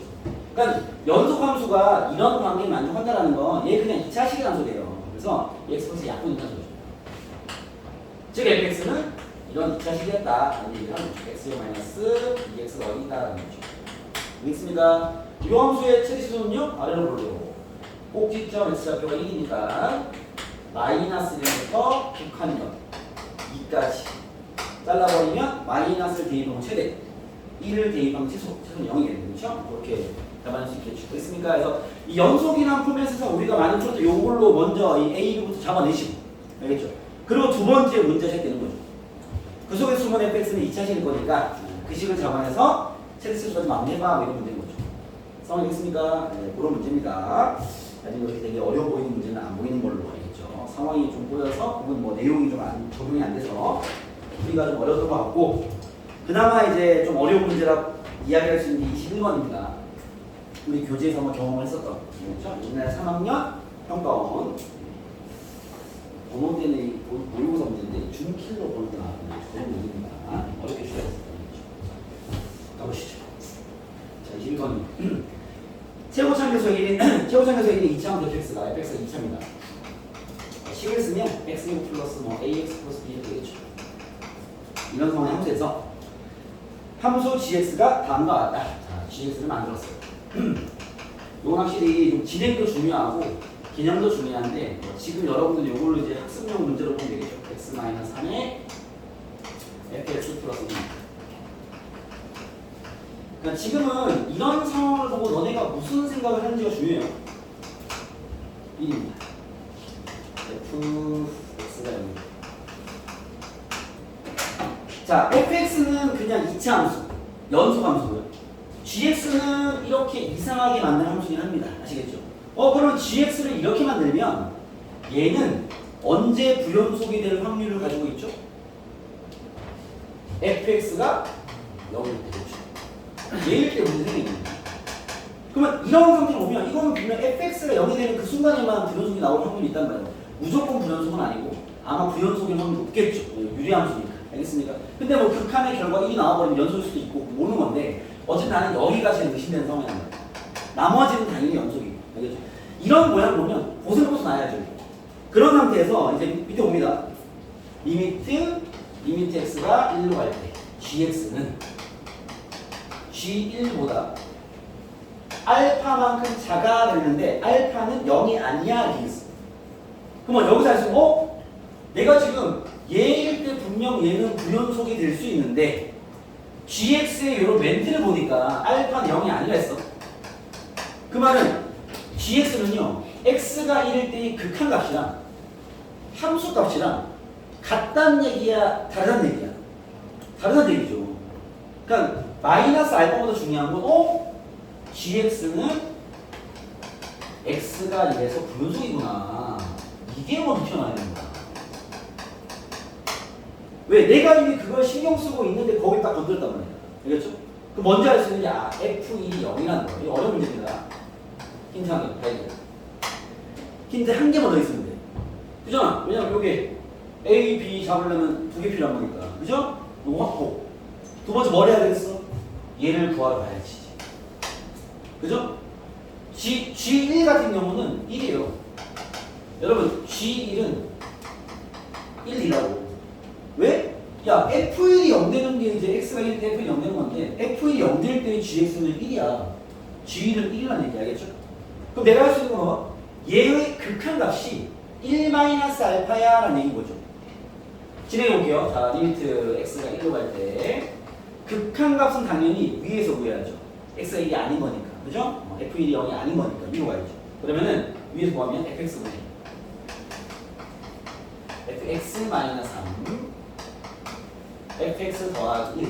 그러니까 연속함수가 이런 관계에 만족한다는 건 얘 그냥 2차식의 함수예요. 그래서 x 플러스 약분이라는 소리죠. 즉 fx는 이런 2차식이었다 라는 얘기를 하는 거죠. x 마이너스 2x가 어디 있다라는 거죠. 알겠습니까? 이 함수의 최대치수는요 아래로 볼게요. 꼭지점 x좌표가 1이니까 마이너스 1부터 극한점 2까지 잘라버리면 마이너스를 대입하면 최대 1을 대입하면 최소는 0이 되는 거죠. 그렇게 잡아낼 수 있겠죠. 됐습니까? 그래서 이 연속이라는 포맷에서 우리가 많이 풀었던 요걸로 먼저 이 A부터 잡아내시고 알겠죠? 그리고 두 번째 문제 시작되는 거죠. 그 속에 숨은 fx는 2차식일 거니까 그 식을 잡아내서 최대치수까지 마무리해봐 이런 문제인 거죠. 상황이 됐습니까? 네, 그런 문제입니다. 아직 이렇게 되게 어려워 보이는 문제는 안 보이는 걸로 알겠죠. 상황이 좀 보여서 혹은 뭐 내용이 좀 적용이 안 돼서 우리가 좀 어려웠던 것 같고 그나마 이제 좀 어려운 문제라 이야기할 수 있는 게 21번입니다. 우리 교재에서 한번 경험을 했었던 거죠. 옛날 3학년 평가원 번호 때는 이 모의고사 문제인데 준킬로 번호 때 나왔던 그런 문제입니다. 어렵게 주셨었던 거죠. 가보시죠. 자, 21번. 최고차계수 1인 최고차계수 1인 2차원 fx가 fx가 2차입니다. 식을 쓰면 x 플러스 뭐 ax 플러스 b 이렇게 되겠죠. 이런 상황의 함수에서 함수 gx가 다음과 같다. 자, gx를 만들었어요. 이건 확실히 좀 진행도 중요하고 개념도 중요한데 지금 여러분들 이걸로 이제 학습용 문제로 보면 되겠죠. x-3에 fx 플러스 b. 그러니까 지금은 이런 상황을 보고 너네가 무슨 생각을 하는지가 중요해요. 1입니다. fx가 0입니다. 자, fx는 그냥 2차 함수, 연속 함수고요. gx는 이렇게 이상하게 만든 함수긴 합니다. 아시겠죠? 그럼 gx를 이렇게 만들면 얘는 언제 부연속이 될 확률을 가지고 있죠? fx가 0일 때 그렇죠. 얘일 때 문제 생기는 거예요. 그러면 이런 상태로 보면 이거는 분명 fx가 0이 되는 그 순간에만 불연속이 나올 확률이 있단 말이에요. 무조건 불연속은 아니고 아마 불연속일 확률이 높겠죠. 유리함수니까. 알겠습니까? 근데 뭐 극한의 결과 1이 나와버리면 연속일 수도 있고 모르는 건데 어쨌든 나는 여기가 제일 의심되는 상황이란 말이야. 나머지는 당연히 연속이고. 알겠죠? 이런 모양 보면 고생부터 나야죠. 그런 상태에서 이제 밑에 봅니다. 리미트 x가 1로 갈 때 gx는 g1보다 알파만큼 작아 되는데 알파는 0이 아니야 되겠어. 그러면 여기서 할 수 있는 내가 지금 얘일 때 분명 얘는 불연속이 될 수 있는데 gx의 이런 멘트를 보니까 알파는 0이 아니라 했어. 그 말은 gx는요 x가 1일 때의 극한값이랑 함수값이랑 같다는 얘기야 다르다는 얘기야? 다르다는 얘기죠. 그러니까 마이너스 알파보다 중요한 건 gx는 x가 1에서 불연속이구나. 이게 먼저 튀어나와야 되는 거야. 왜? 내가 이미 그걸 신경 쓰고 있는데 거기 딱 건드렸단 말이야. 알겠죠? 그 먼저 할 수 있는 게 f1이 0이라는 거예요. 이거 어려운 문제입니다. 힌트 한 개, 발견. 힌트 한 개만 더 있으면 돼. 그죠? 왜냐면 요게 A, B 잡으려면 두 개 필요한 거니까. 그죠? 요거 확보. 두 번째 뭘 해야 되겠어? 얘를 구하러 가야지. 그죠? G1 같은 경우는 1이에요. 여러분, G1은 1이라고. 왜? 야, F1이 0 되는 게 이제 X가 1일 때 F1이 0 되는 건데, F1이 0 될 때 GX는 1이야. G1은 1이라는 얘기 알겠죠? 그럼 내가 할 수 있는 건 뭐? 얘의 극한값이 1-알파야 라는 얘기인 거죠. 진행해 볼게요. 자, 리미트 x가 1로 갈 때 극한값은 당연히 위에서 구해야죠. x가 1이 아닌 거니까. 그죠? f1이 0이 아닌 거니까 위로 가야죠. 그러면은 위에서 구하면 fx 구해. fx-3 fx 더하기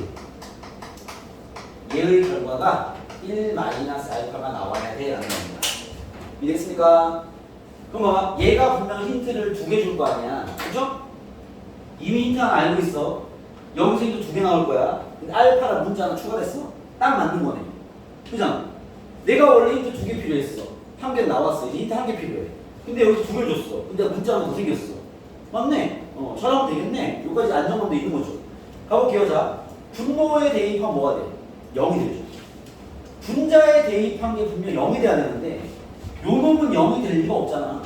1 얘의 결과가 1-알파가 나와야 돼 라는 겁니다. 이해됐습니까? 그럼 봐봐. 얘가 분명 힌트를 두 개 줄 거 아니야. 그죠? 이미 힌트 하나 알고 있어. 여기서 힌트 두 개 나올 거야. 근데 알파라 문자 하나 추가됐어. 딱 맞는 거네. 그잖아. 내가 원래 힌트 두 개 필요했어. 한 개 나왔어. 이제 힌트 한 개 필요해. 근데 여기서 두 개 줬어. 근데 문자 하나 더 생겼어. 맞네? 잘하면 되겠네. 여기까지 안정감도 있는 거죠. 가볼게요. 자, 분모에 대입하면 뭐가 돼? 0이 되죠. 분자에 대입한 게 분명 0이 돼야 되는데 요 놈은 0이 될 리가 없잖아.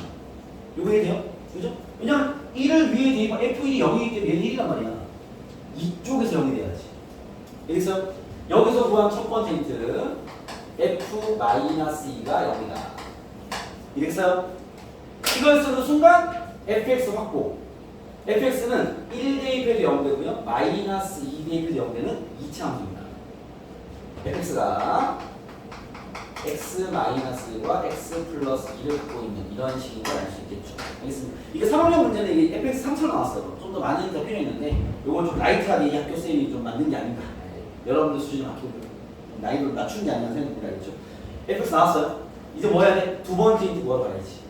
요거 해야 돼요? 그죠? 왜냐면 1을 위에 대입한 F1이 0이기 때문에 얘는 1이란 말이야. 이쪽에서 0이 돼야지. 그래서 여기서 구한 첫 번째 힌트 F-2가 0이다. 이랬어요? 이걸 쓰는 순간 fx 확보. fx는 1 대입해도 0 되고요. 마이너스 2 대입해도 0 되는 2차 함수입니다. fx가 x-1과 x 플러스 2를 갖고 있는 이런 식인 걸 알 수 있겠죠. 알겠습니다. 이게 3학년 문제는 이게 fx 3처럼 나왔어요. 좀 더 많은 힌트가 필요했는데 요건 좀 라이트하게 이 학교 쌤이 좀 만든 게 아닌가. 여러분들 수준에 맞게 나이를 낮춘 게 아니라 생각이 들겠죠. fx 나왔어요. 이제 뭐 해야 돼? 두 번째 힌트 뭐 봐야지.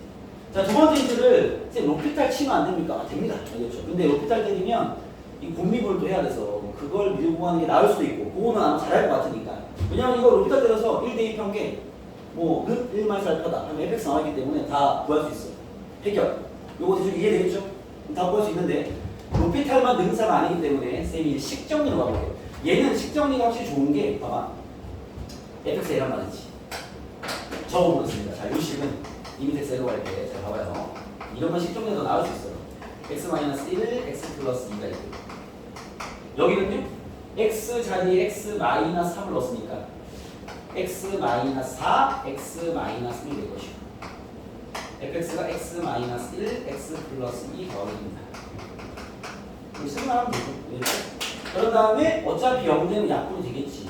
자, 두 번째 힌트를 쌤 로피탈 치면 안 됩니까? 됩니다. 알겠죠? 근데 로피탈 때리면 이 공미불도 해야 돼서 그걸 밀고 가는 게 나을 수도 있고 그거는 아마 잘할 것 같으니까. 왜냐면 이거 로피탈 때려서 1 대입한 게 뭐 1-알파다 하면 fx 나와있기 때문에 다 구할 수 있어. 해결. 요거 대충 이해되겠죠? 다 구할 수 있는데 로피탈만 능사가 아니기 때문에 쌤이 식정리로 가볼게요. 얘는 식정리가 확실히 좋은 게 봐봐. fx L란 말이지. 적어보겠습니다. 자, 요 식은 리미트 L로 갈 때 제가 봐봐요. 이런 건 식정리에서 나올 수 있어요. x-1, x 플러스 2가 있고 여기는요? x 자리에 x-3을 넣었으니까 x-4, x-1이 될 것이고 fx가 x-1, x 플러스 2 더하기입니다. 쓸만하면 되죠. 그런 다음에 어차피 0 되면 약분이 되겠지.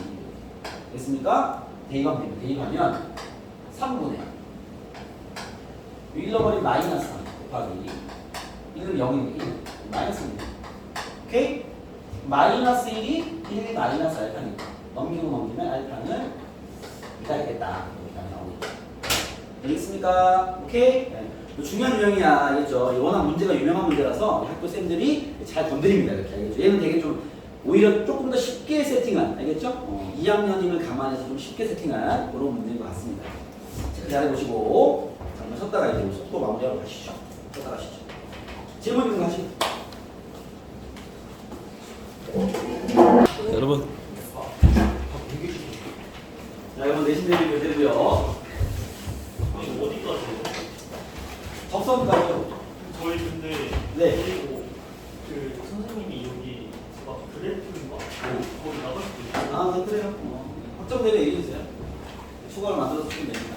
됐습니까? 대입하면 됩니다. 대입하면 3분의 1 잃어버린 마이너스 3 곱하기 1은 0이니까 1 마이너스 1 오케이? 마이너스 1이 1 마이너스 알파니까 넘기면 알파는 이가 있겠다. 이렇게 나오겠죠. 되겠습니까? 오케이? 네. 중요한 유형이야. 알겠죠? 워낙 문제가 유명한 문제라서 학교 쌤들이 잘 건드립니다. 이렇게 알겠죠? 얘는 되게 좀 오히려 조금 더 쉽게 세팅한, 알겠죠? 2학년임을 감안해서 좀 쉽게 세팅한 그런 문제인 것 같습니다. 자, 그 자리 보시고 잠깐 쉬었다가 이제 속도 마무리하러 가시죠. 쉬었다 가시죠. 질문 있는 거 하시죠. 여러분. 자, 여러분 내신 대비 교재고요. 어디까지요? 접선까지요. 저희 근데 네. 그리고 그 선생님이 여기 막 그래프인가 거기 나갈 수도 있어요. 아, 네, 그래요. 확정되면 얘기해주세요. 추가로 만들어서 쓰면 됩니다.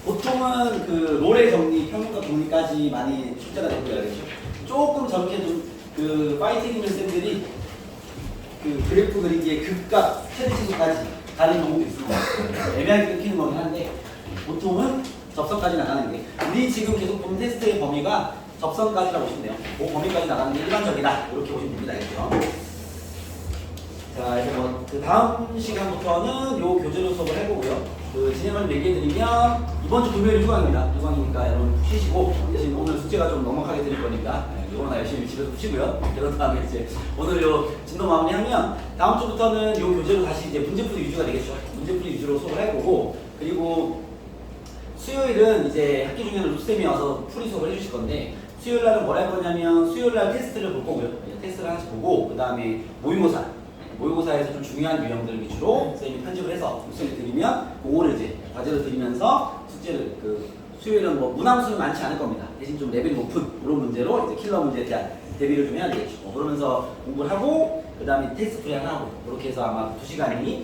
보통은 그 롤의 정리, 평균과 동리까지 많이 출제가 되고요. 알겠죠? 조금 저렇게 좀 그 파이팅 있는 쌤들이 그 그래프 그리기의 극과 최대치수까지 다른 경우도 있습니다. 애매하게 끊기는 거긴 한데 보통은 접선까지 나가는 게 우리 지금 계속 보는 테스트의 범위가 접선까지라고 보시면 돼요. 그 범위까지 나가는 게 일반적이다. 이렇게 보시면 됩니다. 알겠죠? 자, 이제 그 다음 시간부터는 요 교재로 수업을 해보고요. 그 진행을 얘기해드리면 이번 주 금요일 휴강입니다. 휴강이니까 여러분 푹 쉬시고 대신 오늘 숙제가 좀 넉넉하게 드릴 거니까 이거나 열심히 집에서 푸시고요. 그런 다음에 이제 오늘 요 진도 마무리하면 다음 주부터는 요 교재로 다시 이제 문제풀이 위주가 되겠죠. 문제풀이 위주로 수업을 해보고 그리고 수요일은 이제 학기 중에는 루쌤이 와서 풀이 수업을 해주실 건데 수요일 날은 뭘 할 거냐면 수요일 날 테스트를 볼 거고요. 테스트를 하나씩 보고 그 다음에 모의고사에서 좀 중요한 유형들 위주로 선생님이 편집을 해서 루쌤이 드리면 그거를 이제 과제로 드리면서 숙제를 수요일은 뭐 문항수는 많지 않을 겁니다. 대신 좀 레벨이 높은 그런 문제로 이제 킬러 문제에 대한 대비를 좀 해야 되겠죠. 그러면서 공부를 하고 그 다음에 테스트 풀이 하나 하고 그렇게 해서 아마 2시간이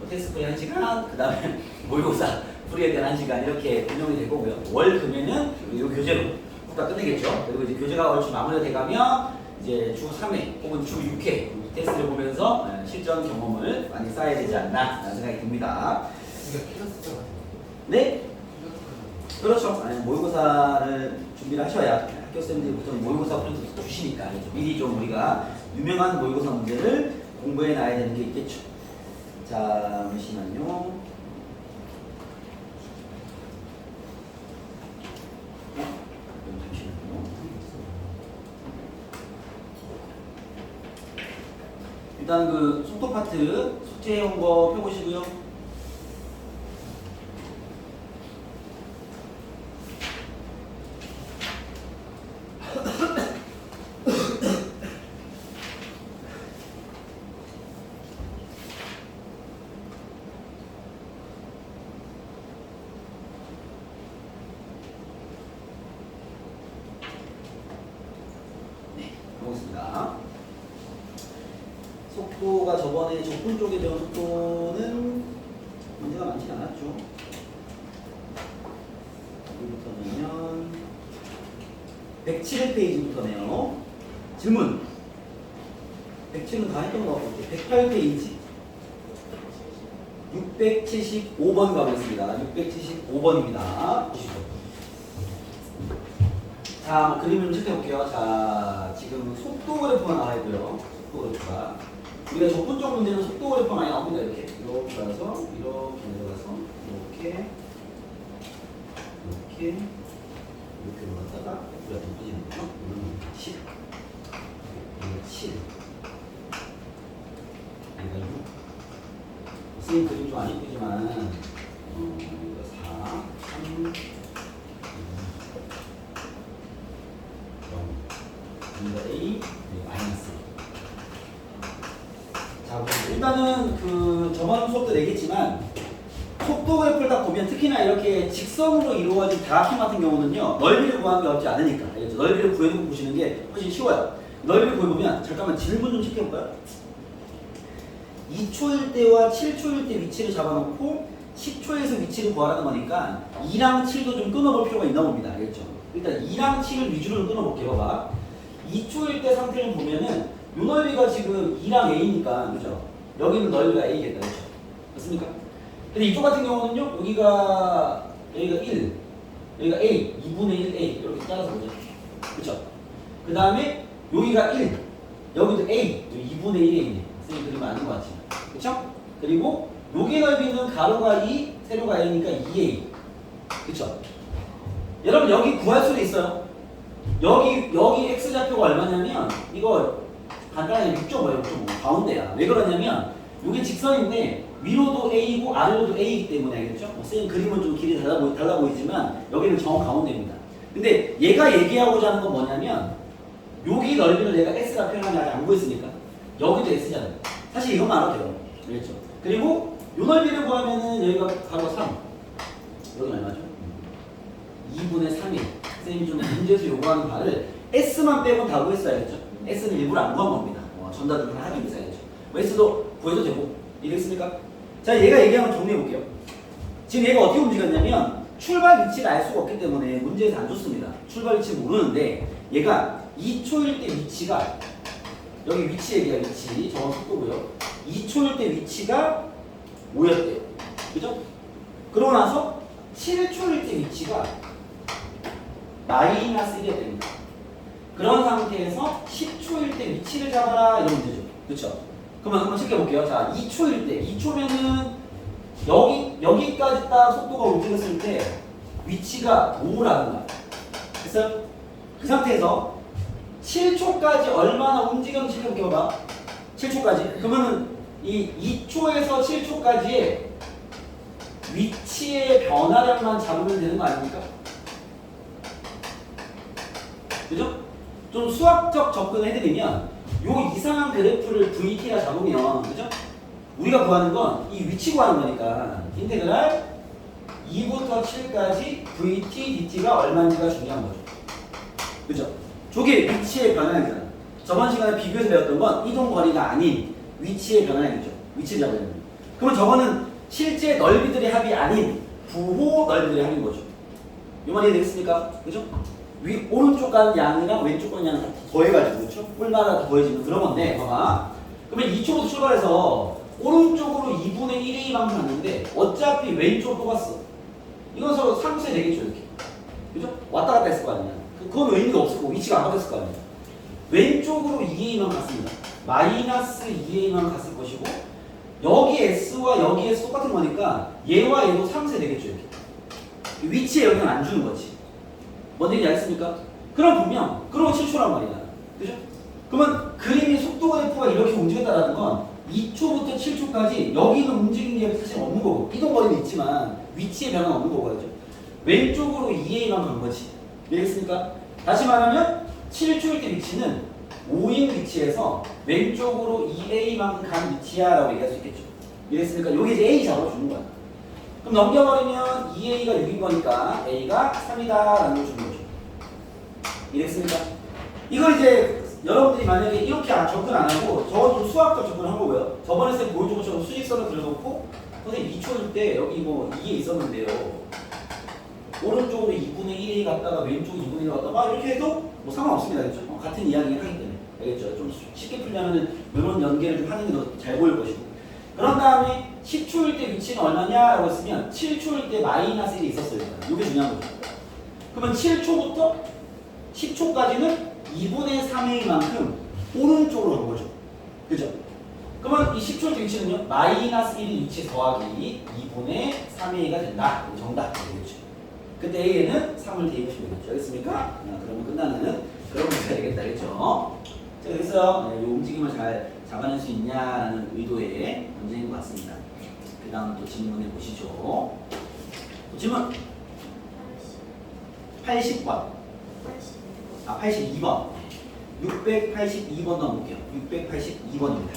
테스트 풀이 1시간 그 다음에 모의고사 풀이에 대한 1시간 이렇게 운영이 될 거고요. 월 금에는 이 교재로 다 끝내겠죠. 그리고 이제 교재가 얼추 마무리가 돼가면 이제 주 3회 혹은 주 6회 테스트를 보면서 실전 경험을 많이 쌓아야 되지 않나 라는 생각이 듭니다. 이거 클래스가 네? 그렇죠. 모의고사를 준비를 하셔야 학교생들이 보통 모의고사 프린트 주시니까 미리 좀 우리가 유명한 모의고사 문제를 공부해 놔야 되는 게 있겠죠. 자, 잠시만요. 일단 그 속도 파트 숙제해온 거 펴보시고요. 네, 해보겠습니다. 속도가 저번에 적분 쪽에 배운 속도는 문제가 많지 않았죠. 여기부터는 107페이지부터네요. 질문. 107은 다 했던 것 같고 108페이지 675번 가보겠습니다. 675번입니다. 보시죠. 자, 뭐 그림을 좀 체크해볼게요. 자, 지금 속도 그래프가 나와 있고요. 속도 그래프가. 우리가 적분적 문제는 속도 그래프가 많이 나옵니다. 이렇게 가서 이렇게 내려가서 이렇게 올라갔다가 우리가 덮어지는 거죠. 10 여기가 7 여기가 6 선생님 그림 좀 안 이쁘지만 여기가 4 3 0 A 여기 마이너스. 자, 일단은 그 저번 수업도 내겠지만 속도 그래프를 딱 보면 특히나 이렇게 직선으로 이루어진 다각형 같은 경우는요 넓이를 구하는 게 어렵지 않으니까 알겠죠? 넓이를 구해놓고 보시는 게 훨씬 쉬워요. 넓이를 구해보면 잠깐만 질문 좀 체크해볼까요? 2초일 때와 7초일 때 위치를 잡아놓고 10초에서 위치를 구하라는 거니까 2랑 7도 좀 끊어볼 필요가 있나 봅니다. 알겠죠? 일단 2랑 7을 위주로 끊어볼게요. 봐봐. 2초일 때 상태를 보면은 요 넓이가 지금 2랑 A니까 그죠? 여기는 넓이가 A겠다. 그렇죠? 맞습니까? 근데 이쪽 같은 경우는요. 여기가 1 여기가 A 2분의 1 A 이렇게 잘라서 보죠. 그렇죠? 그 다음에 여기가 1 여기도 A 2분의 1에 있네. 선생님 그림 아는 것 같지? 그렇죠? 그리고 여기 넓이는 가로가 2 세로가 A니까 2A 그렇죠? 여러분 여기 구할 수도 있어요. 여기 X좌표가 얼마냐면 이거 간단하게 6.5야, 6.5. 가운데야. 왜 그러냐면 이게 직선인데 위로도 A고 아래로도 A이기 때문에 알겠죠? 쌤 그림은 좀 길이 달라 보이지만 여기는 정 가운데입니다. 근데 얘가 얘기하고자 하는 건 뭐냐면 여기 넓이를 내가 S라 표현하면 아직 안 보였으니까 여기도 S잖아요. 사실 이것만 알아도 돼요. 알겠죠? 그리고 요 넓이를 구하면은 여기가 가로가 3. 여기는 얼마죠? 2분의 3이. 쌤이 좀 문제에서 요구하는 바를 S만 빼고 다 구했어야겠죠? S는 일부러 안 구한 겁니다. 전달을 하기 위해서야겠죠. S도 구해도 되고. 이해됐습니까? 자, 얘가 얘기한 걸 정리해 볼게요. 지금 얘가 어떻게 움직였냐면 출발 위치를 알 수가 없기 때문에 문제에서 안 좋습니다. 출발 위치를 모르는데 얘가 2초일 때 위치가 여기 위치 얘기야, 위치. 저건 속도고요. 2초일 때 위치가 5였대요. 그죠? 그러고 나서 7초일 때 위치가 마이너스 1이 됩니다. 그런 상태에서 10초일 때 위치를 잡아라 이런 문제죠. 그렇죠? 그러면 한번 체크해볼게요. 자, 2초일 때 2초면은 여기까지 딱 속도가 움직였을 때 위치가 5라는 거야. 됐어요? 그 상태에서 7초까지 얼마나 움직였는지 체크해볼게요. 봐. 7초까지. 그러면은 이 2초에서 7초까지의 위치의 변화량만 잡으면 되는 거 아닙니까? 그죠? 좀 수학적 접근을 해드리면 요 이상한 그래프를 VT라 잡으면 그죠? 우리가 구하는 건 이 위치 구하는 거니까 인테그랄 2부터 7까지 VT, DT가 얼마인지가 중요한 거죠. 그죠? 저게 위치의 변화량이잖아. 저번 시간에 비교해서 배웠던 건 이동 거리가 아닌 위치의 변화량이죠. 위치를 잡아야 됩니다. 그러면 저거는 실제 넓이들의 합이 아닌 부호 넓이들의 합인 거죠. 이 말이 되겠습니까? 그죠? 오른쪽 가는 양이랑 왼쪽 가는 양을 더해가지고 그렇죠? 뿔마다 더해지면 그런 건데 봐봐. 그러면 2초부터 출발해서 오른쪽으로 2분의 1A만큼 갔는데 어차피 왼쪽으로 또 갔어. 이건 서로 상쇄 되겠죠 이렇게. 그죠? 왔다 갔다 했을 거 아니야. 그건 의미가 없을 거고 위치가 안 바뀌었을 거 아니야. 왼쪽으로 2A만 갔습니다. 마이너스 2A만 갔을 것이고 여기 S와 여기 S 똑같은 거니까 얘와 얘도 상쇄 되겠죠 이렇게. 위치에 영향 안 주는 거지. 뭔 얘기인지 알겠습니까? 그럼 분명 그럼 7초란 말이야. 그죠? 그러면 그림의 속도 그래프가 이렇게 움직였다는 건 2초부터 7초까지 여기는 움직이는 게 사실 없는 거고 이동거리는 있지만 위치의 변화는 없는 거고 그죠? 왼쪽으로 2A만 간 거지. 이해했습니까? 다시 말하면 7초일 때 위치는 5인 위치에서 왼쪽으로 2A만큼 간 위치야 라고 얘기할 수 있겠죠. 이해했습니까? 여기 이제 A 잡아주는 거야. 그럼 넘겨버리면 2A가 6인 거니까 A가 3이다 라는 걸 주는 거죠. 이해했습니까? 이걸 이제 여러분들이 만약에 이렇게 접근 안 하고 저건 좀 수학적 접근을 한 거고요. 저번에 쌤 보여준 것처럼 수직선을 그려놓고 선생님 2초일 때 여기 뭐 2에 있었는데요. 오른쪽으로 2분의 1이 갔다가 왼쪽 2분의 1이 갔다가 막 이렇게 해도 뭐 상관없습니다. 그렇죠? 같은 이야기를 하기 때문에. 알겠죠? 좀 쉽게 풀려면 이런 연계를 좀 하는 게 더 잘 보일 것이고. 그런 다음에 10초일 때 위치는 얼마냐라고 했으면 7초일 때 마이너스 1이 있었어요. 이게 중요한 거죠. 그러면 7초부터 10초까지는 2분의 3A만큼 오른쪽으로 간 거죠. 그죠? 그러면 이 10초일 때 위치는요. 마이너스 1인 위치 더하기 2분의 3A가 된다. 정답 되겠죠. 그때 A에는 3을 대입하시면 되겠죠. 알겠습니까? 그러면 끝나는 그런 문제가 되겠다. 그렇죠? 자, 그래서 이 움직임을 잘 잡아낼 수 있냐라는 의도의 문제인 것 같습니다. 그 다음 또 질문해 보시죠. 또 질문 80번 82번 682번 넘을게요. 682번입니다.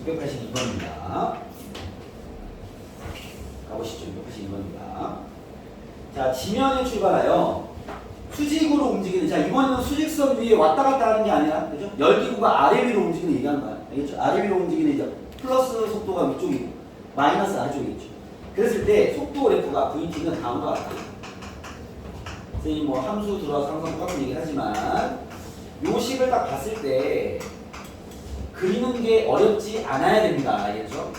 682번입니다. 가보시죠. 682번입니다. 자, 지면에 출발하여 수직으로 움직이는, 자, 이번에는 수직선 위에 왔다 갔다 하는 게 아니라, 그죠? 열기구가 아래 위로 움직이는 얘기하는 거야. 알겠죠? 아래 위로 움직이는 이제 플러스 속도가 위쪽이고, 마이너스 아래쪽이겠죠. 그랬을 때 속도 그래프가 VT는 다음과 같아요. 선생님 뭐 함수 들어와서 항상 똑같은 얘기를 하지만, 요 식을 딱 봤을 때, 그리는 게 어렵지 않아야 됩니다. 알겠죠?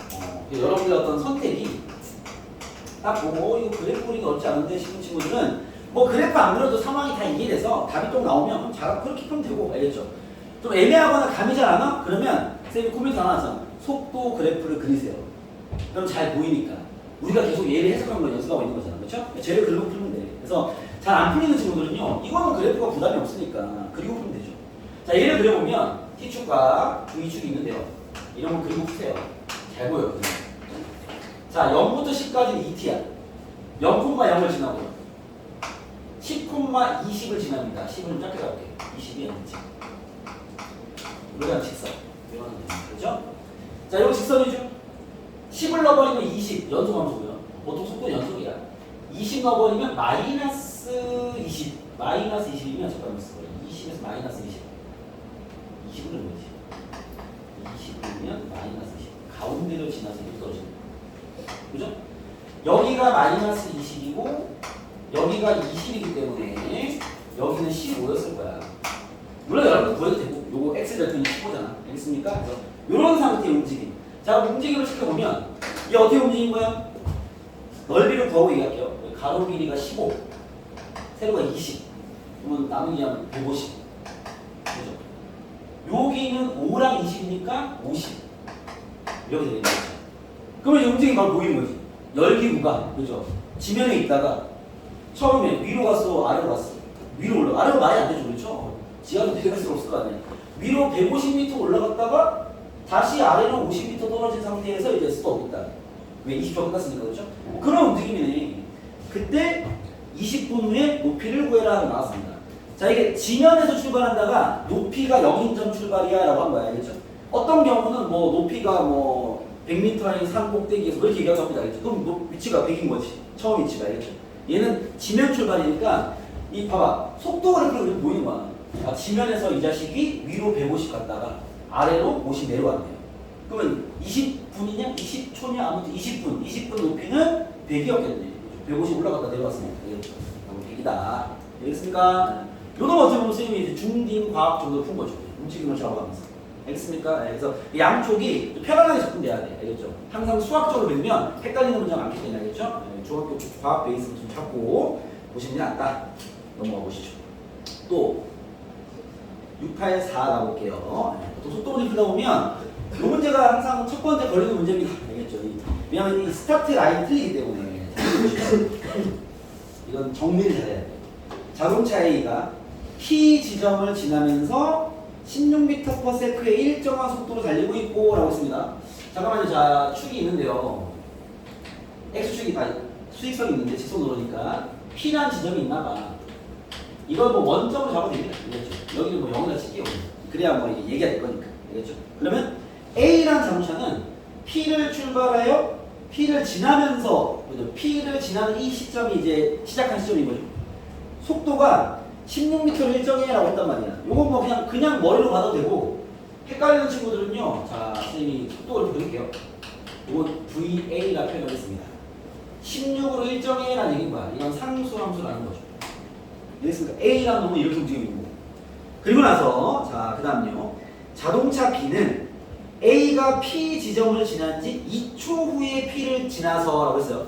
여러분들 어떤 선택이 딱 보고 이거 그래프 그리기 어렵지 않은데 싶은 친구들은 뭐 그래프 안 그려도 상황이 다 이해돼서 답이 또 나오면 잘 그렇게 풀면 되고. 알겠죠? 좀 애매하거나 감이 잘 안 와? 그러면 쌤이 코멘트 하나 하잖아. 속도 그래프를 그리세요. 그럼 잘 보이니까 우리가 계속 얘를 해석하는 걸 연습하고 있는 거잖아. 그렇죠? 쟤를 그리고 풀면 돼. 그래서 잘 안 풀리는 친구들은요, 이거는 그래프가 부담이 없으니까 그리고 풀면 되죠. 자, 얘를 그려보면 T축과 V축이 있는데요. 이런 거 그리고 푸세요. 잘 보여요. 자, 0부터 10까지는 2t야. 0,0을 지나고요. 10,20을 지납니다. 10을 좀 짧게 잡을게요. 20이 아니지. 이거랑 직선. 이거는 그죠? 자, 이거 직선이죠? 10을 넣어버리면 20 연속함수고요. 보통 속도 연속이야. 20 넣어버리면 마이너스 20. 마이너스 20이면 잠깐만 쓸 거예요. 20에서 마이너스 20. 20을 넣는 거지. 20이면 마이너스 20. 가운데로 지나서 이렇게 떨어지는 거예요. 그죠? 여기가 마이너스 20이고 여기가 20이기 때문에 여기는 15였을 거야. 물론 여러분 구해도 되고 요거 x절편이 15잖아. 알겠습니까? 그래서 요런 상태의 움직임. 자, 움직임을 지켜보면 이게 어떻게 움직인 거야? 넓이를 구하고 얘기할게요. 가로 길이가 15, 세로가 20. 그러면 남은 양은 150. 그죠? 여기는 5랑 20이니까 50. 이렇게 되는 거죠. 그러면 이 움직임이 바로 보이는 거지. 열기구가, 그죠? 지면에 있다가 처음에 위로 갔어, 아래로 갔어. 위로 올라. 아래로 많이 안 되죠, 그렇죠? 지하로 내려갈 수 없을 거 아니에요. 위로 150m 올라갔다가 다시 아래로 50m 떨어진 상태에서 이제 스톱 있다. 왜 20초 끝났으니까, 그렇죠? 그런 움직임이네. 그때 20분 후에 높이를 구해라 나왔습니다. 자, 이게 지면에서 출발한다가 높이가 0인점 출발이야 라고 한 거야, 알겠죠? 어떤 경우는 뭐 높이가 뭐 100m인 산 꼭대기에서 그렇게 얘기하고 합니다, 알겠죠? 그럼 위치가 100인 거지. 처음 위치가, 알겠죠? 얘는 지면 출발이니까 이 봐봐, 속도가 이렇게 보이는 거야. 자, 지면에서 이 자식이 위로 150 갔다가 아래로 50 내려왔네요. 그러면 20분이냐 20초냐 아무튼 20분 높이는 100이었겠네. 150 올라갔다 내려왔습니다. 알겠죠? 그럼 100이다. 알겠습니까? 요놈 어떻게 보면 선생님이 이제 중딩 과학 정도 푼 거죠. 움직임을 잡아가면서. 알겠습니까? 네, 그래서 양쪽이 편안하게 접근돼야 돼. 알겠죠? 항상 수학적으로 배우면 헷갈리는 문제가 많기 때문에, 알겠죠? 네, 중학교 과학 베이스 좀 잡고 보시는 게 낫다. 넘어가 보시죠. 또 684 가볼게요. 네, 또 속도 문제 풀다 보면 이 문제가 항상 첫 번째 걸리는 문제입니다. 알겠죠? 왜냐면 이 스타트 라인이 틀리기 때문에. 이건 정리를 잘해야 돼. 자동차 A가 P 지점을 지나면서 16m/s의 일정한 속도로 달리고 있고 라고 했습니다. 잠깐만요. 자, 축이 있는데요. X축이 다 수직선이 있는데 직선으로니까 P라는 지점이 있나봐. 이걸 뭐 원점으로 잡아도 됩니다. 알겠죠? 여기는 뭐 0이나 칠게요. 그래야 뭐 얘기가 될 거니까. 알겠죠? 그러면 A라는 자동차는 P를 출발하여 P를 지나면서, 그죠? P를 지나는 이 시점이 이제 시작한 시점인 거죠. 속도가 16m를 일정해라고 했단 말이야. 이건 뭐 그냥 머리로 봐도 되고, 헷갈리는 친구들은요, 자, 선생님이 속도를 그릴게요. 이건 VA라 표현하겠습니다. 16으로 일정해라는 얘기인 거야. 이건 상수함수라는 거죠. 알겠습니까? A라는 놈은 이렇게 움직이는 거고. 그리고 나서, 자, 그 다음요. 자동차 B는 A가 P 지점을 지난 지 2초 후에 P를 지나서 라고 했어요.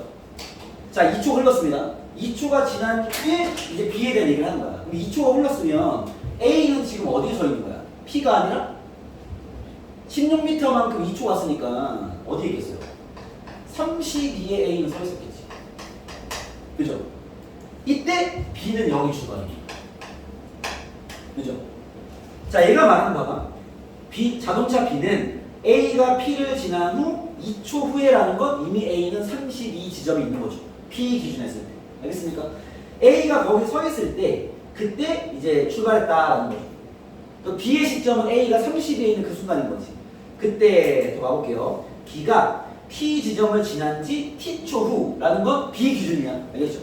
자, 2초 흘렀습니다. 2초가 지난 후에 이제 B에 대한 얘기를 하는 거야. 그럼 2초가 흘렀으면 A는 지금 어디에 서 있는 거야? P가 아니라 16m만큼 2초 갔으니까 어디에 있겠어요? 32에 A는 서 있었겠지. 그죠? 이때 B는 0이 출발입니다. 그죠? 자, 얘가 말하는 바가 자동차 B는 A가 P를 지난 후 2초 후에라는 건 이미 A는 32 지점이 있는 거죠. P 기준 했을 때. 알겠습니까? A가 거기 서 있을 때 그때 이제 출발했다라는 거죠. 또 B의 시점은 A가 30에 있는 그 순간인 거지. 그때 또 가볼게요. B가 P 지점을 지난 지 T초 후라는 건 B 기준이야. 알겠죠?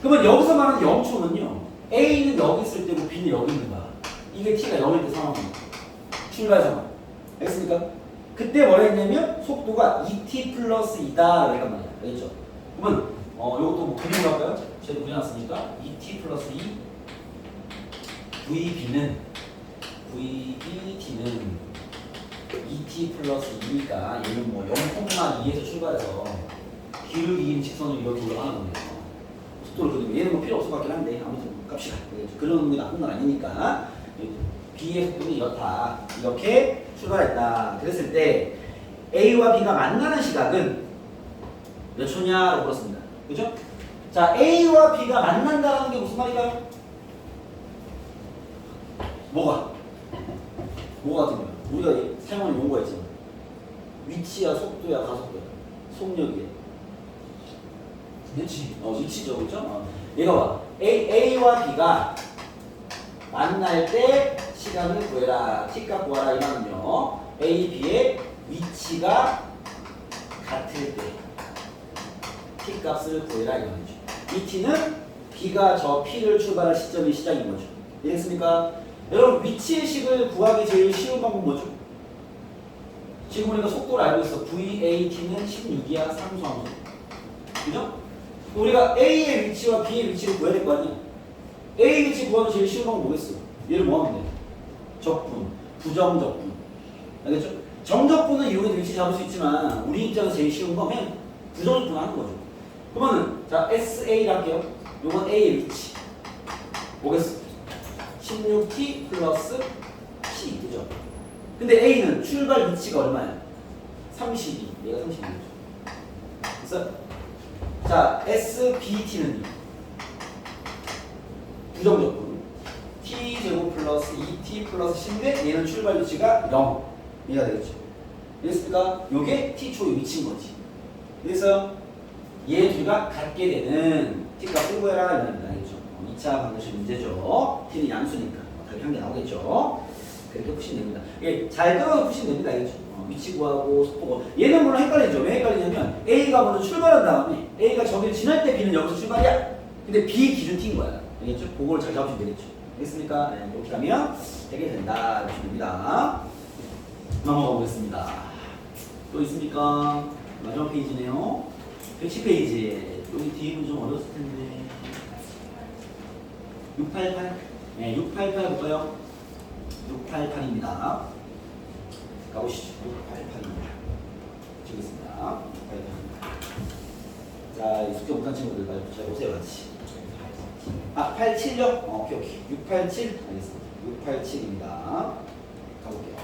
그러면 여기서 말하는 0초는요. A는 여기 있을 때고 B는 여기 있는 거야. 이게 T가 0일 때 상황입니다. 출발 상황. 알겠습니까? 그때 뭐라 했냐면 속도가 2t 플러스 2다 라고 했단 말이야. 알겠죠? 그러면 이것도 뭐 그림으로 할까요? 제가 그려놨으니까 2t 플러스 2 VBT는 2t 플러스 2니까 얘는 뭐 0,2에서 출발해서 기울기인 직선으로 이렇게 올라가는 거네요. 속도를 그리면 얘는 뭐 필요 없을 것 같긴 한데 아무튼 값이다. 그런 게 나쁜 건 아니니까 B의 속도는 이렇다. 이렇게 출발했다. 그랬을 때 A와 B가 만나는 시각은 몇 초냐라고 물었습니다. 그죠? 자, A와 B가 만난다는 게 무슨 말일까요? 뭐가? 뭐가 같은 거야? 우리가 사용하는 용어가 있잖아. 위치야, 속도야, 가속도야, 속력이야. 위치. 위치죠, 그렇죠? 얘가 봐. A와 B가 만날 때 시간을 구해라. t값 구하라 이 말은요. A, B의 위치가 같을 때 t값을 구해라 이 말이죠. 이 t는 B가 저 P를 출발할 시점이 시작인 거죠. 이해했습니까? 여러분 위치의 식을 구하기 제일 쉬운 방법 뭐죠? 지금 우리가 속도를 알고 있어. VAT는 16이야. 상수함수. 그죠? 우리가 A의 위치와 B의 위치를 구해야 될 거 아니야? A 위치 구하기 제일 쉬운 방법 뭐겠어? 얘를 뭐 하면 돼? 적분, 부정적분. 알겠죠? 정적분은 이용해서 위치 잡을 수 있지만 우리 입장에서 제일 쉬운 건 그냥 부정적분 하는 거죠. 그러면은 자 SA를 할게요. 요건 A의 위치. 뭐겠어? 16t 플러스 T 그죠? 근데 A는 출발 위치가 얼마야? 32. 얘가 32죠. 그래서 자 SBT는 부정적분 t제곱 플러스 2t 플러스 10인데 얘는 출발 위치가 0 이해가 되겠죠? 이랬습니까? 요게 t초의 위치인 거지. 그래서 얘 둘가 같게 되는 t값을 구해라 이런 알겠죠? 2차 방정식 문제죠. t는 양수니까 그렇게 한 게 나오겠죠? 그렇게 푸시면 됩니다. 예, 잘 끊어서 푸시면 됩니다. 알겠죠? 위치 구하고 속도 구하고 얘는 물론 헷갈리죠. 왜 헷갈리냐면 A가 먼저 출발한 다음에 A가 저기를 지날 때 B는 여기서 출발이야. 근데 B 기준 T인 거야. 알겠죠? 그걸 잘 잡으시면 되겠죠. 알겠습니까? 네, 이렇게 하면 해결된다. 보시면 됩니다. 넘어가 보겠습니다. 또 있습니까? 마지막 페이지네요. 110페이지. 여기 뒤는 좀 어려웠을 텐데. 688. 네, 688 볼까요? 688입니다. 가보시죠. 688입니다. 찍겠습니다. 688. 자, 숙제 못한 친구들 빨리 잘 보세요, 같이. 87요? 오케이. 687. 알겠습니다. 687입니다. 가볼게요.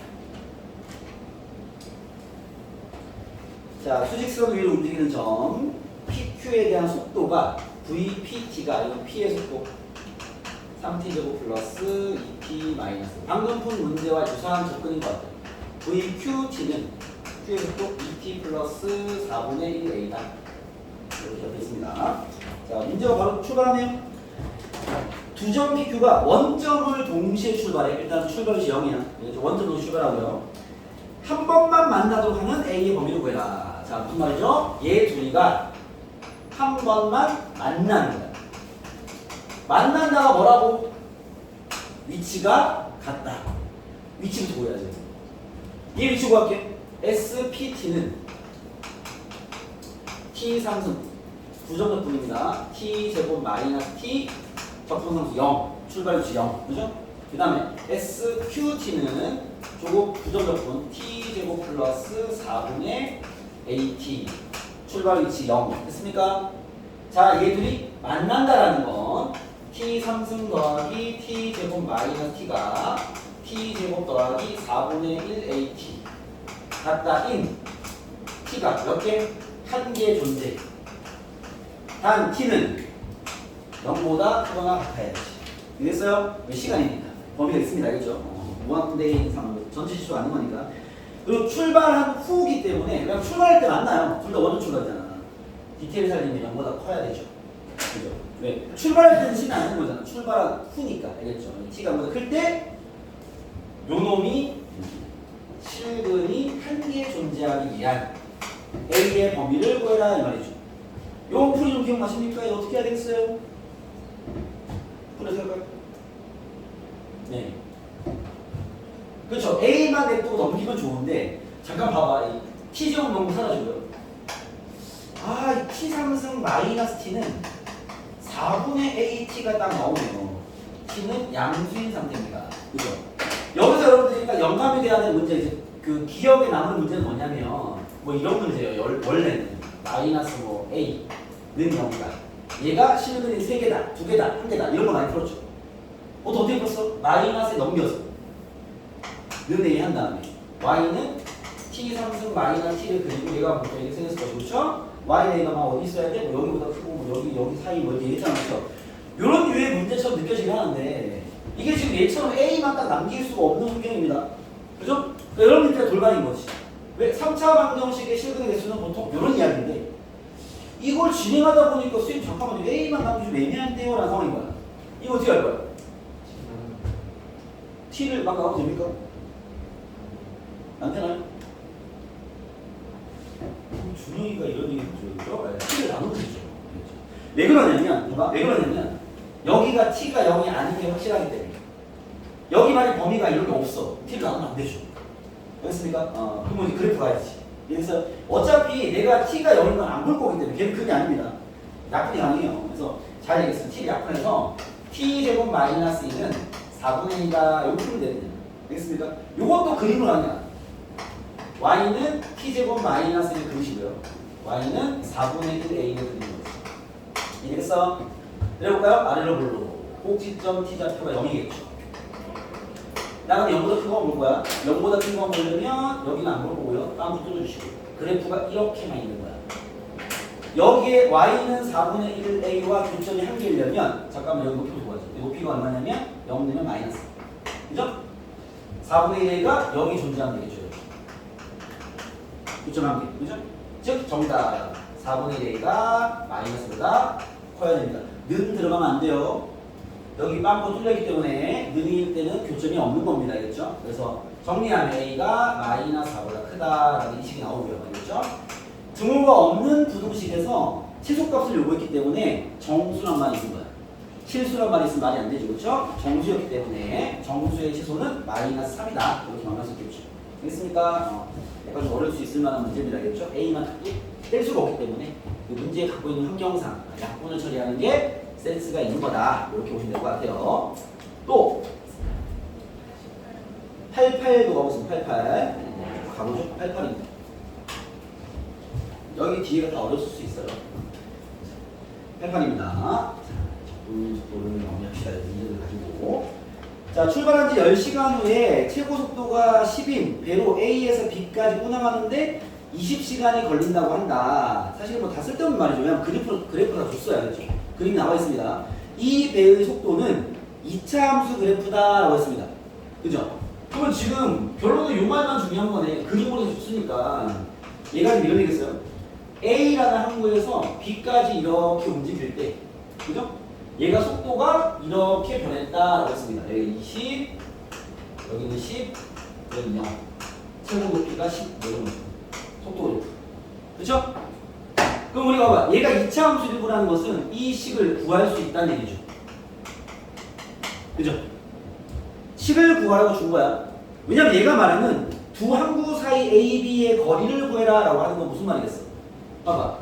자, 수직선 위로 움직이는 점. PQ에 대한 속도가 VPT가 아니고 P의 속도. 3t제곱 플러스 2t 마이너스. 방금 푼 문제와 유사한 접근인 것 같아요. VQT는 Q의 속도 2t 플러스 4분의 1a다. 이렇게 적혀 있습니다. 자, 문제가 바로 출발하네요. 두 점 PQ가 원점을 동시에 출발해. 일단 출발시 0이야. 원점 동시에 출발하고요. 한 번만 만나도록 하는 A의 범위를 구해라. 자, 무슨 말이죠? 얘 둘이가 한 번만 만나는 거야. 만난다가 뭐라고? 위치가 같다. 위치부터 구해야지. 얘 위치 구할게. SPT는 T 상승 부정적분입니다. T 제곱 마이너스 T 적분상수 0 출발 위치 0 그죠? 그 다음에 SQT는 조곱 부정적분 T 제곱 플러스 4분의 AT 출발 위치 0 됐습니까? 자 얘들이 만난다라는 건 T 상승 더하기 T 제곱 마이너스 T가 T 제곱 더하기 4분의 1 AT 같다인 T가 몇 개? 한 개 존재. 단 T는 0보다 크거나 같아야지. 이랬어요? 시간이니까. 범위가 있습니다. 알겠죠? 무한대인 상황, 전체 지수 아닌 거니까. 그리고 출발한 후기 때문에 그냥 출발할 때 만나요. 둘 다 원점 출발이잖아. 디테일 살리면 0보다 커야 되죠. 그죠? 왜? 출발할 때는 시간 아닌 거잖아. 출발한 후니까. 알겠죠? T가 0보다 클 때 요 놈이 실근이 한 개 존재하기 위한 A의 범위를 구해라 이 말이죠. 요 풀이 좀 기억나십니까? 이거 어떻게 해야 되겠어요? 풀어서 할까요? 네. 그렇죠. A만 냅두고 넘기면 좋은데 잠깐 봐봐. 이 T제곱 너무 사라지고요. 아, 이 T 상승 마이너스 T는 4분의 AT가 딱 나오네요. T는 양수인 상태입니다. 그죠? 여기서 여러분들이 그러니까 영감이 돼야 되는 문제, 이제 그 기억에 남는 문제는 뭐냐면 뭐 이런 문제예요. 원래는 마이너스 뭐 A는 0이다. 얘가 실근이 3개다, 2개다, 1개다 이런 거 많이 풀었죠. 어떻게 풀었어? 마이너스에 넘겨서 는 A 한 다음에 Y는 T 상승 마이너스 T를 그리고 얘가 먼저 이렇게 생겼을 거죠. 그렇죠? Y는 A가 막 어디 있어야 돼? 뭐 여기보다 크고 뭐 여기 사이 뭐 이렇게 했잖아. 그렇죠? 이런 유의 문제처럼 느껴지긴 하는데 이게 지금 얘처럼 A만 딱 남길 수가 없는 환경입니다. 그죠? 여러분들 돌발인 거지. 왜? 3차 방정식의 실근의 개수는 보통 이런 이야기인데 이걸 진행하다 보니까 선생님 잠깐만요. A만 나오면 좀 애매한데요? 라는 상황인 거야. 이거 어떻게 할 거야? T를 막 나와도 됩니까? 안 되나요? 준영이가 이런 얘기 해줘요. T를 나누면 되죠. 왜 그러냐면, 봐봐. 왜 그러냐면 여기가 T가 0이 아닌 게 확실하기 때문에 여기 만약 범위가 이런 게 없어. T를 나누면 안 되죠. 알겠습니까? 그러면 이제 그래프 가야지. 그래서 어차피 내가 T가 0인 건 안 볼 거기 때문에 걔는 그게 아닙니다. 약분이 가능해요. 그래서 잘 알겠습니다. T를 약분해서 T제곱 마이너스 2는 4분의 2가 요거 풀면 되거든요. 알겠습니까? 요것도 그림을 하냐. Y는 T제곱 마이너스 1을 그리시고요. Y는 4분의 1A를 그리는 거죠. 이해됐어? 그래볼까요? 아래로 볼로 꼭지점 T좌표가 0이겠죠. 나는 0보다 큰 거 볼 거야. 0보다 큰 거 보려면 여기는 안 볼 거고요. 다음 뚫어주시고 그래프가 이렇게만 있는 거야. 여기에 y는 4분의 1 a와 교점이 한 개이려면 잠깐만 여기 높이도 구하죠. 높이가 얼마냐면 0 넣으면 마이너스. 그죠? 4분의 1 a가 0이 존재하면 되겠죠. 교점 한 개. 그죠? 즉 정답 4분의 1 a가 마이너스보다 커야 됩니다. 는 들어가면 안 돼요. 여기 빵꾸 뚫렸기 때문에 능일 때는 교점이 없는 겁니다. 알겠죠? 그래서 정리하면 A가 마이너스 4보다 크다라는 인식이 나오고요. 알겠죠? 등호가 없는 부등식에서 최소값을 요구했기 때문에 정수란 말이 있는 거야. 실수란 말이 있으면 말이 안 되죠. 그렇죠? 정수였기 때문에 정수의 최소는 마이너스 3이다. 이렇게 만날 수 있겠죠. 알겠습니까? 약간 좀 어려울 수 있을 만한 문제입니다. 알겠죠? A만 특히 뗄 수가 없기 때문에 그 문제에 갖고 있는 환경상 약분을 처리하는 게 센스가 있는 거다. 이렇게 보시면 될 것 같아요. 또 88도 가보겠습니다. 88 가보죠. 88입니다. 여기 뒤에가 다 어렸을 수 있어요. 88입니다. 속도를 정리합시다. 문제를 가지고. 자, 출발한 지 10시간 후에 최고 속도가 10인 배로 A에서 B까지 운항하는데 20시간이 걸린다고 한다. 사실 뭐 다 쓸데없는 말이죠. 왜냐면 그래프가 줬어야 겠죠. 그림이 나와 있습니다. 이 배의 속도는 2차 함수 그래프다라고 했습니다. 그죠? 그러면 지금 결론은 요 말만 중요한 거네. 그림으로 줬으니까 얘가 지금 이런 얘기겠어요. A라는 항구에서 B까지 이렇게 움직일 때, 그죠? 얘가 속도가 이렇게 변했다라고 했습니다. 여기 20, 여기는 10, 여기는 0. 최고 높이가 10, 이런 거. 속도 그래프. 그렇죠? 그럼 우리가 봐봐. 얘가 2차 함수 일부라는 것은 이 식을 구할 수 있다는 얘기죠. 그죠? 식을 구하라고 준 거야. 왜냐면 얘가 말하는 두 항구 사이 A, B의 거리를 구해라 라고 하는 건 무슨 말이겠어? 봐봐.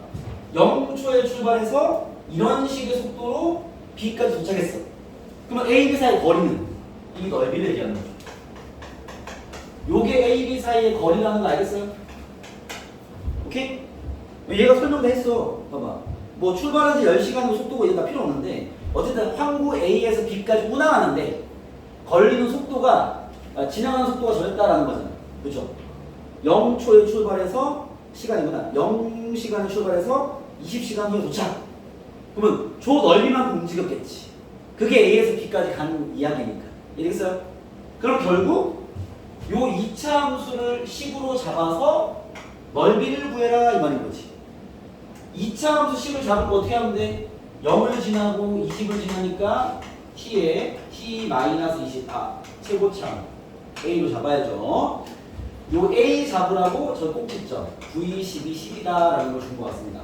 0초에 출발해서 이런 식의 속도로 B까지 도착했어. 그러면 A, B 사이의 거리는 이 넓이를 얘기하는 거죠. 요게 A, B 사이의 거리라는 거 알겠어요? 오케이? 얘가 설명도 했어. 봐봐. 뭐 출발한 지 10시간 후 속도가 이게 다 필요 없는데 어쨌든 항구 A에서 B까지 운항하는데 걸리는 속도가 지나가는 속도가 저랬다라는 거잖아. 그죠? 0초에 출발해서 시간이구나. 0시간에 출발해서 20시간 후에 도착. 그러면 저 넓이만큼 움직였겠지. 그게 A에서 B까지 간 이야기니까. 이해겠어요? 그럼 결국 요 2차 함수를 식으로 잡아서 넓이를 구해라 이 말인 거지. 2차 함수 식을 잡을 거 어떻게 하면 돼? 0을 지나고 20을 지나니까 t에 t-20 최고참 a로 잡아야죠. 요 a 잡으라고 저 꼭지점 9, 12, 10이다 라는 걸 준 것 같습니다.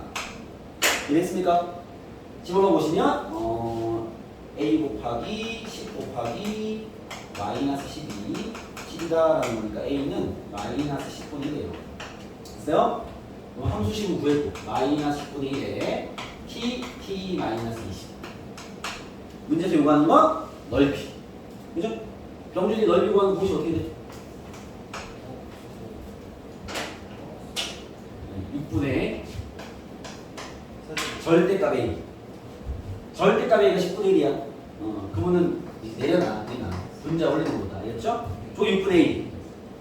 이해했습니까? 집어넣어 보시면 a 곱하기 10 곱하기 마이너스 12 10이다 라는 거니까 a는 마이너스 10분의 1이에요. 됐어요? 함수식은 구했고 마이너스 10분의 1에 t 마이너스 20. 문제에서 요구하는 건 넓이. 그죠? 병준이 넓이 구하는 곳이 어떻게 돼? 6분의 절대값 A. 절대값 A가 10분의 1이야. 그러면은 내려놔. 분자 올리는 거다. 알겠죠? 저 6분의 1.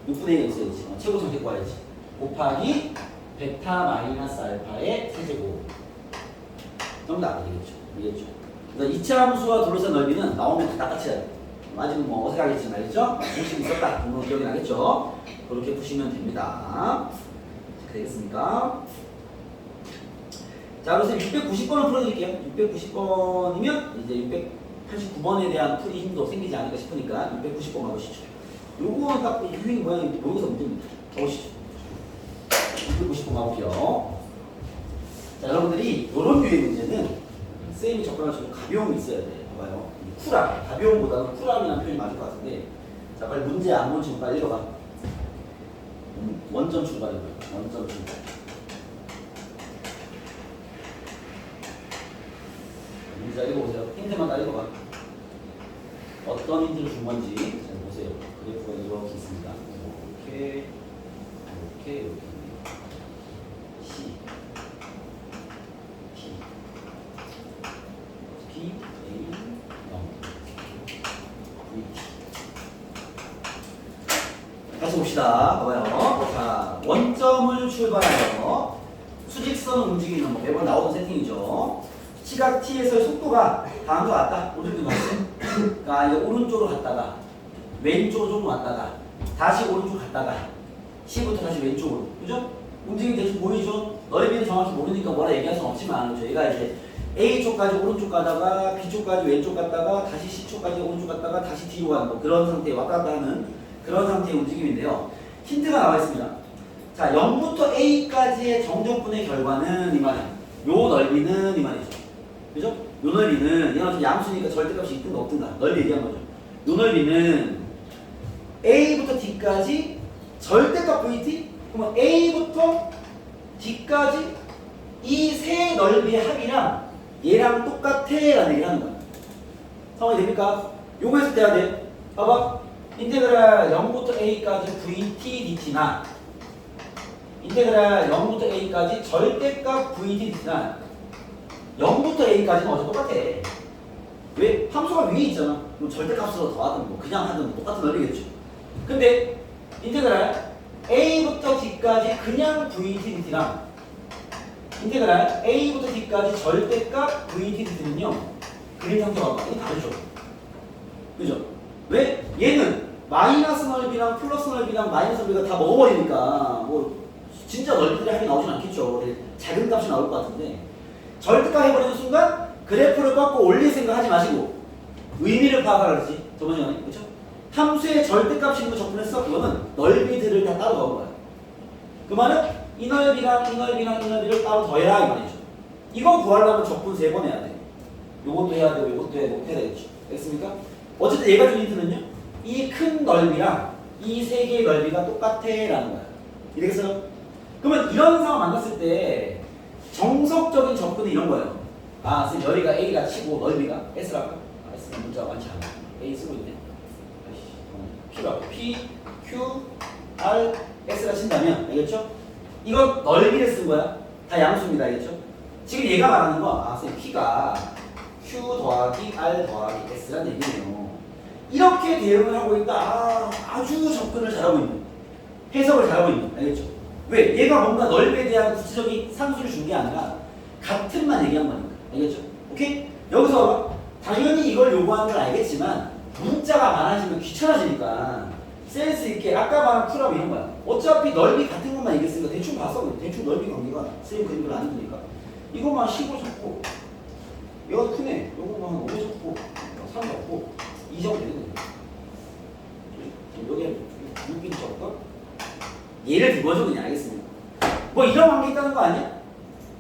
6분의 1가 있어야지. 최고점 데리고 와야지. 곱하기 베타 마이너스 알파의 세제곱. 정답. 알겠죠? 알겠죠? 그래서 2차 함수와 둘러싼 넓이는 나오면 다 똑같이 해야 돼. 아직은 뭐 어색하겠지만 알겠죠? 공식이 있었다. 그런 거 기억이 나겠죠? 그렇게 푸시면 됩니다. 되겠습니까? 자, 그래서 690번을 풀어드릴게요. 690번이면 이제 689번에 대한 풀이 힘도 생기지 않을까 싶으니까 690번 가보시죠. 요거는 딱 유행 모양이 모여서 문제입니다. 가보시죠. 690번 가볼게요. 자, 여러분들이 이런 류의 문제는 쌤이 접근할 수 있는 가벼움이 있어야 돼요. 봐봐요. 쿨함, 가벼움보다는 쿨함이라는 표현이 맞을 것 같은데, 자, 빨리 문제 안 본 친구 빨리 읽어봐. 원점 출발이고요. 원점 출발. 문제 읽어보세요. 힌트만 다 읽어봐. 어떤 힌트를 준 건지 잘 보세요. 그래프가 이렇게 있습니다. 이렇게, 이렇게, 이렇게. C, P, A, 0, V, T. 다시 봅시다. 봐봐요. 자, 원점을 출발하여 수직선을 움직이는 거 매번 나오는 세팅이죠. 시각 t에서의 속도가 다음과 같다. 오른쪽 맞죠? 그러니까 이제 오른쪽으로 갔다가 왼쪽으로 왔다가 다시 오른쪽 갔다가 C부터 다시 왼쪽으로, 그죠? 움직임이 대충 보이죠? 넓이는 정확히 모르니까 뭐라 얘기할 수는 없지만 저희가 이제 A 쪽까지 오른쪽 가다가 B 쪽까지 왼쪽 갔다가 다시 C 쪽까지 오른쪽 갔다가 다시 뒤로 가는 거, 그런 상태에 왔다 갔다 하는 그런 상태의 움직임인데요. 힌트가 나와 있습니다. 자, 0부터 A까지의 정적분의 결과는 이 말이야. 요 넓이는 이 말이죠. 그죠? 요 넓이는 이건 양수니까 절대값이 있든가 없든가 넓이 얘기한 거죠. 요 넓이는 A부터 D까지 절대값 VT? 그러면 A부터 D까지 이 세 넓이의 합이랑 얘랑 똑같아 라는 얘기를 하는 거야. 상황이 됩니까? 요거 했을 때 해야 돼. 봐봐. 인테그랄 0부터 A까지 VT DT나 인테그랄 0부터 A까지 절대값 VT DT나 0부터 A까지는 어차피 똑같아. 왜? 함수가 위에 있잖아. 그럼 절대값으로 더하든 뭐 그냥 하든 똑같은 넓이겠죠. 근데 인테그랄 A부터 D까지 그냥 VT DT랑 인테그랄 A부터 D까지 절대값 VT DT는요, 그림 상태가 많이 다르죠. 그죠? 왜? 얘는 마이너스 넓이랑 플러스 넓이랑 마이너스 넓이가 다 먹어버리니까 뭐 진짜 넓이들이 합이 나오진 않겠죠. 작은 값이 나올 것 같은데, 절대값 해버리는 순간 그래프를 꺾고 올릴 생각 하지 마시고 의미를 파악하라 그러지. 저번 시간에. 그쵸? 함수의 절대값이 있는 거 접근했어. 그거는 넓이들을 다 따로 넣은 거야. 그 말은 이 넓이랑 이 넓이랑 이 넓이를 따로 더해라 이 말이죠. 이거 구하려면 적분 3번 해야 돼. 요것도 해야 되고 요것도 해야 되고 해야 되겠죠. 알겠습니까? 어쨌든 얘가 준 힌트는요, 이 큰 넓이랑 이 세 개의 넓이가 똑같아 라는 거야. 이래서 그러면 이런 상황 만났을 때 정석적인 접근은 이런 거예요. 아, 선생님 여기가 A가 치고 넓이가 S라고? 아, S는 문자가 많지 않아. A 쓰고 있네. Q라고. P, Q, R, S가 친다면, 알겠죠? 이건 넓이를 쓴 거야. 다 양수입니다. 알겠죠? 지금 얘가 말하는 거, 아, 선생님 P가 Q 더하기 R 더하기 S라는 얘기네요. 이렇게 대응을 하고 있다. 아, 아주 접근을 잘하고 있는, 해석을 잘하고 있는, 알겠죠? 왜? 얘가 뭔가 넓이에 대한 구체적인 상수를 준 게 아니라 같은만 얘기한 거니까. 알겠죠? 오케이? 여기서 당연히 이걸 요구하는 걸 알겠지만 문자가 많아지면 귀찮아지니까 센스 있게 아까 말한 쿨하고 이런 거야. 어차피 넓이 같은 것만 얘기했으니까 대충 봤어. 대충 넓이 관계가 쌤 그림 별로 안 힘드니까 이것만 15 잡고 얘가 크네. 요거만 5 잡고 3 잡고 2 잡고 되는 거야. 여기에 6인 적고 얘를 두고서 그냥 알겠습니다. 뭐 이런 관계 있다는 거 아니야?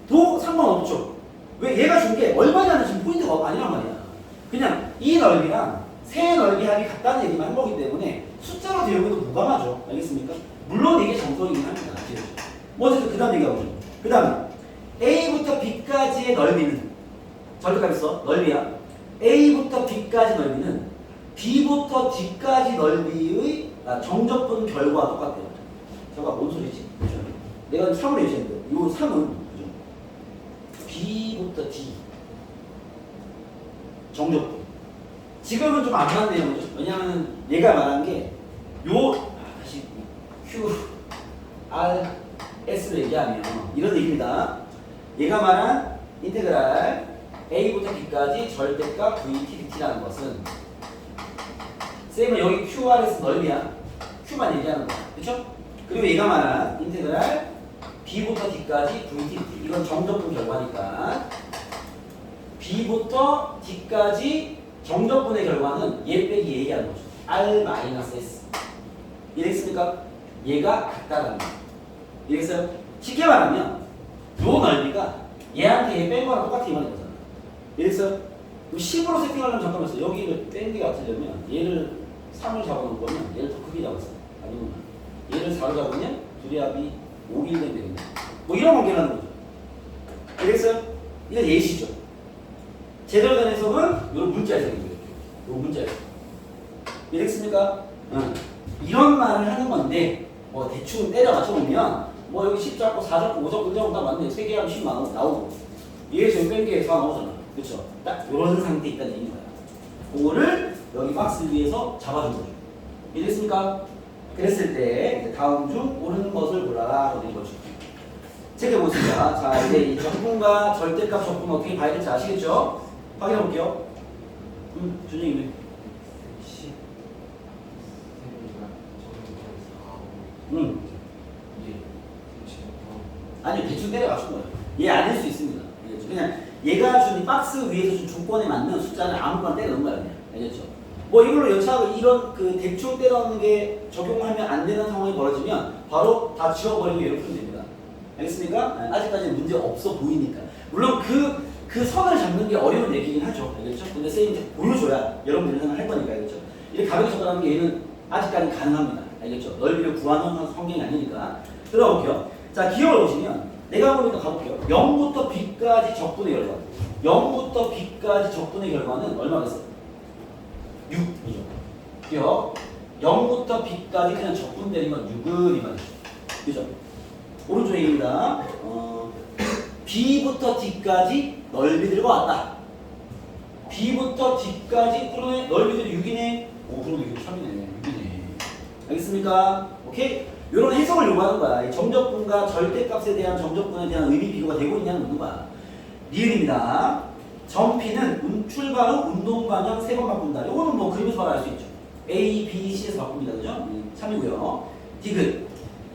도 상관없죠. 왜? 얘가 준 게 얼마냐는 지금 포인트가 아니란 말이야. 그냥 이 넓이랑 세 넓이 합이 같다는 얘기만 한 거기 때문에 숫자로 대응해도 무감하죠. 알겠습니까? 물론 이게 정석이긴 합니다. 뭐 어쨌든 그 다음 얘기하고 그 다음에 A부터 B까지의 넓이는 절대값 있어. 넓이야. A부터 B까지 넓이는 B부터 D까지 넓이의 정적분 결과와 똑같대요. 잠깐 뭔 소리지? 내가 3을 얘기했는데 이 3은 B부터 D 정적분. 지금은 좀 안 맞네요. 그죠? 왜냐하면 얘가 말한 게 다시 Q, R, S를 얘기하면 이런 얘기입니다. 얘가 말한 인테그랄 A부터 B까지 절대값 VT, DT라는 것은 쌤은 여기 QRS 넓이야. Q만 얘기하는 거야. 그쵸? 그리고 얘가 말한 인테그랄 B부터 D까지 VT. 이건 정적분 결과니까 B부터 D까지 정적분의 결과는 얘 빼기 얘 얘기하는 거죠. R-S. 이해됐습니까? 얘가 같다라는 거예요. 이해됐어요? 쉽게 말하면 요 넓이가 얘한테 얘 뺀 거랑 똑같은 이 말인 거잖아. 이해됐어요? 10으로 세팅하려면 잠깐만 여기를 뺀 게 같으려면 얘를 3을 잡아놓을 거면 얘를 더 크게 잡았어. 아니면 얘를 4로 잡으면 둘이 합이 5이 되겠네. 뭐 이런 관계라는 거죠. 알겠어요? 이건 예시죠. 제대로 된 해석은 이런 문자 해석이에요. 요 문자 해석. 이해됐습니까? 응. 이런 말을 하는 건데 뭐 대충 때려 맞춰보면 뭐 여기 10 잡고 4 잡고 5 잡고 1 잡고 다 맞네. 3개 하면 10 나오고 얘 지금 뺀 게 4 나오잖아. 그쵸? 딱 이런 상태에 있다는 얘기인 거야. 그거를 여기 박스 위에서 잡아준 거죠. 이해됐습니까? 그랬을 때 이제 다음 중 옳은 것을 골라라 하는 거죠. 챙겨보겠습니다. 자 이제 이 적분과 절대값 적분 어떻게 봐야 될지 아시겠죠? 확인해 볼게요. 준영이네. 10 아니요 대충 때려 맞춘 거예요. 얘 아닐 수 있습니다. 알겠죠? 그냥 얘가 준 박스 위에서 준 조건에 맞는 숫자를 아무거나 때려 넣은 거야 그냥. 알겠죠? 뭐 이걸로 여차하고 이런 그 대충 때려 넣는 게 적용하면 안 되는 상황이 벌어지면 바로 다 지워버리고 이렇게 풀면 됩니다. 알겠습니까? 아직까지는 문제 없어 보이니까. 물론 그 선을 잡는 게 어려운 얘기긴 하죠. 알겠죠? 근데 쌤이 이제 보여줘야 여러분들이 생각할 거니까. 알겠죠? 이렇게 가볍게 접근하는 게 얘는 아직까지 가능합니다. 알겠죠? 넓이를 구하는 환경이 아니니까. 들어볼게요. 자, 기억을 보시면 내가 보니까 가볼게요. 0부터 B까지 적분의 결과. 0부터 B까지 적분의 결과는 얼마겠어요? 6이죠. 기억. 0부터 B까지 그냥 적분 되는 6은 이 말이죠. 그죠? 오른쪽 얘기입니다. B부터 D까지 넓이들과 왔다. B부터 D까지 그러네. 넓이들이 6이네. 오, 그러면 이게 3이네. 6이네. 알겠습니까? 오케이? 이런 해석을 요구하는 거야. 이 점적분과 절대값에 대한 점적분에 대한 의미 비교가 되고 있냐는 묻는 거야. 리을입니다. 점P는 출발 후 운동 방향 3번 바꾼다. 이거는 뭐 그림에서 바로 알 수 있죠. A, B, C에서 바꿉니다. 그죠? 3이고요. 디귿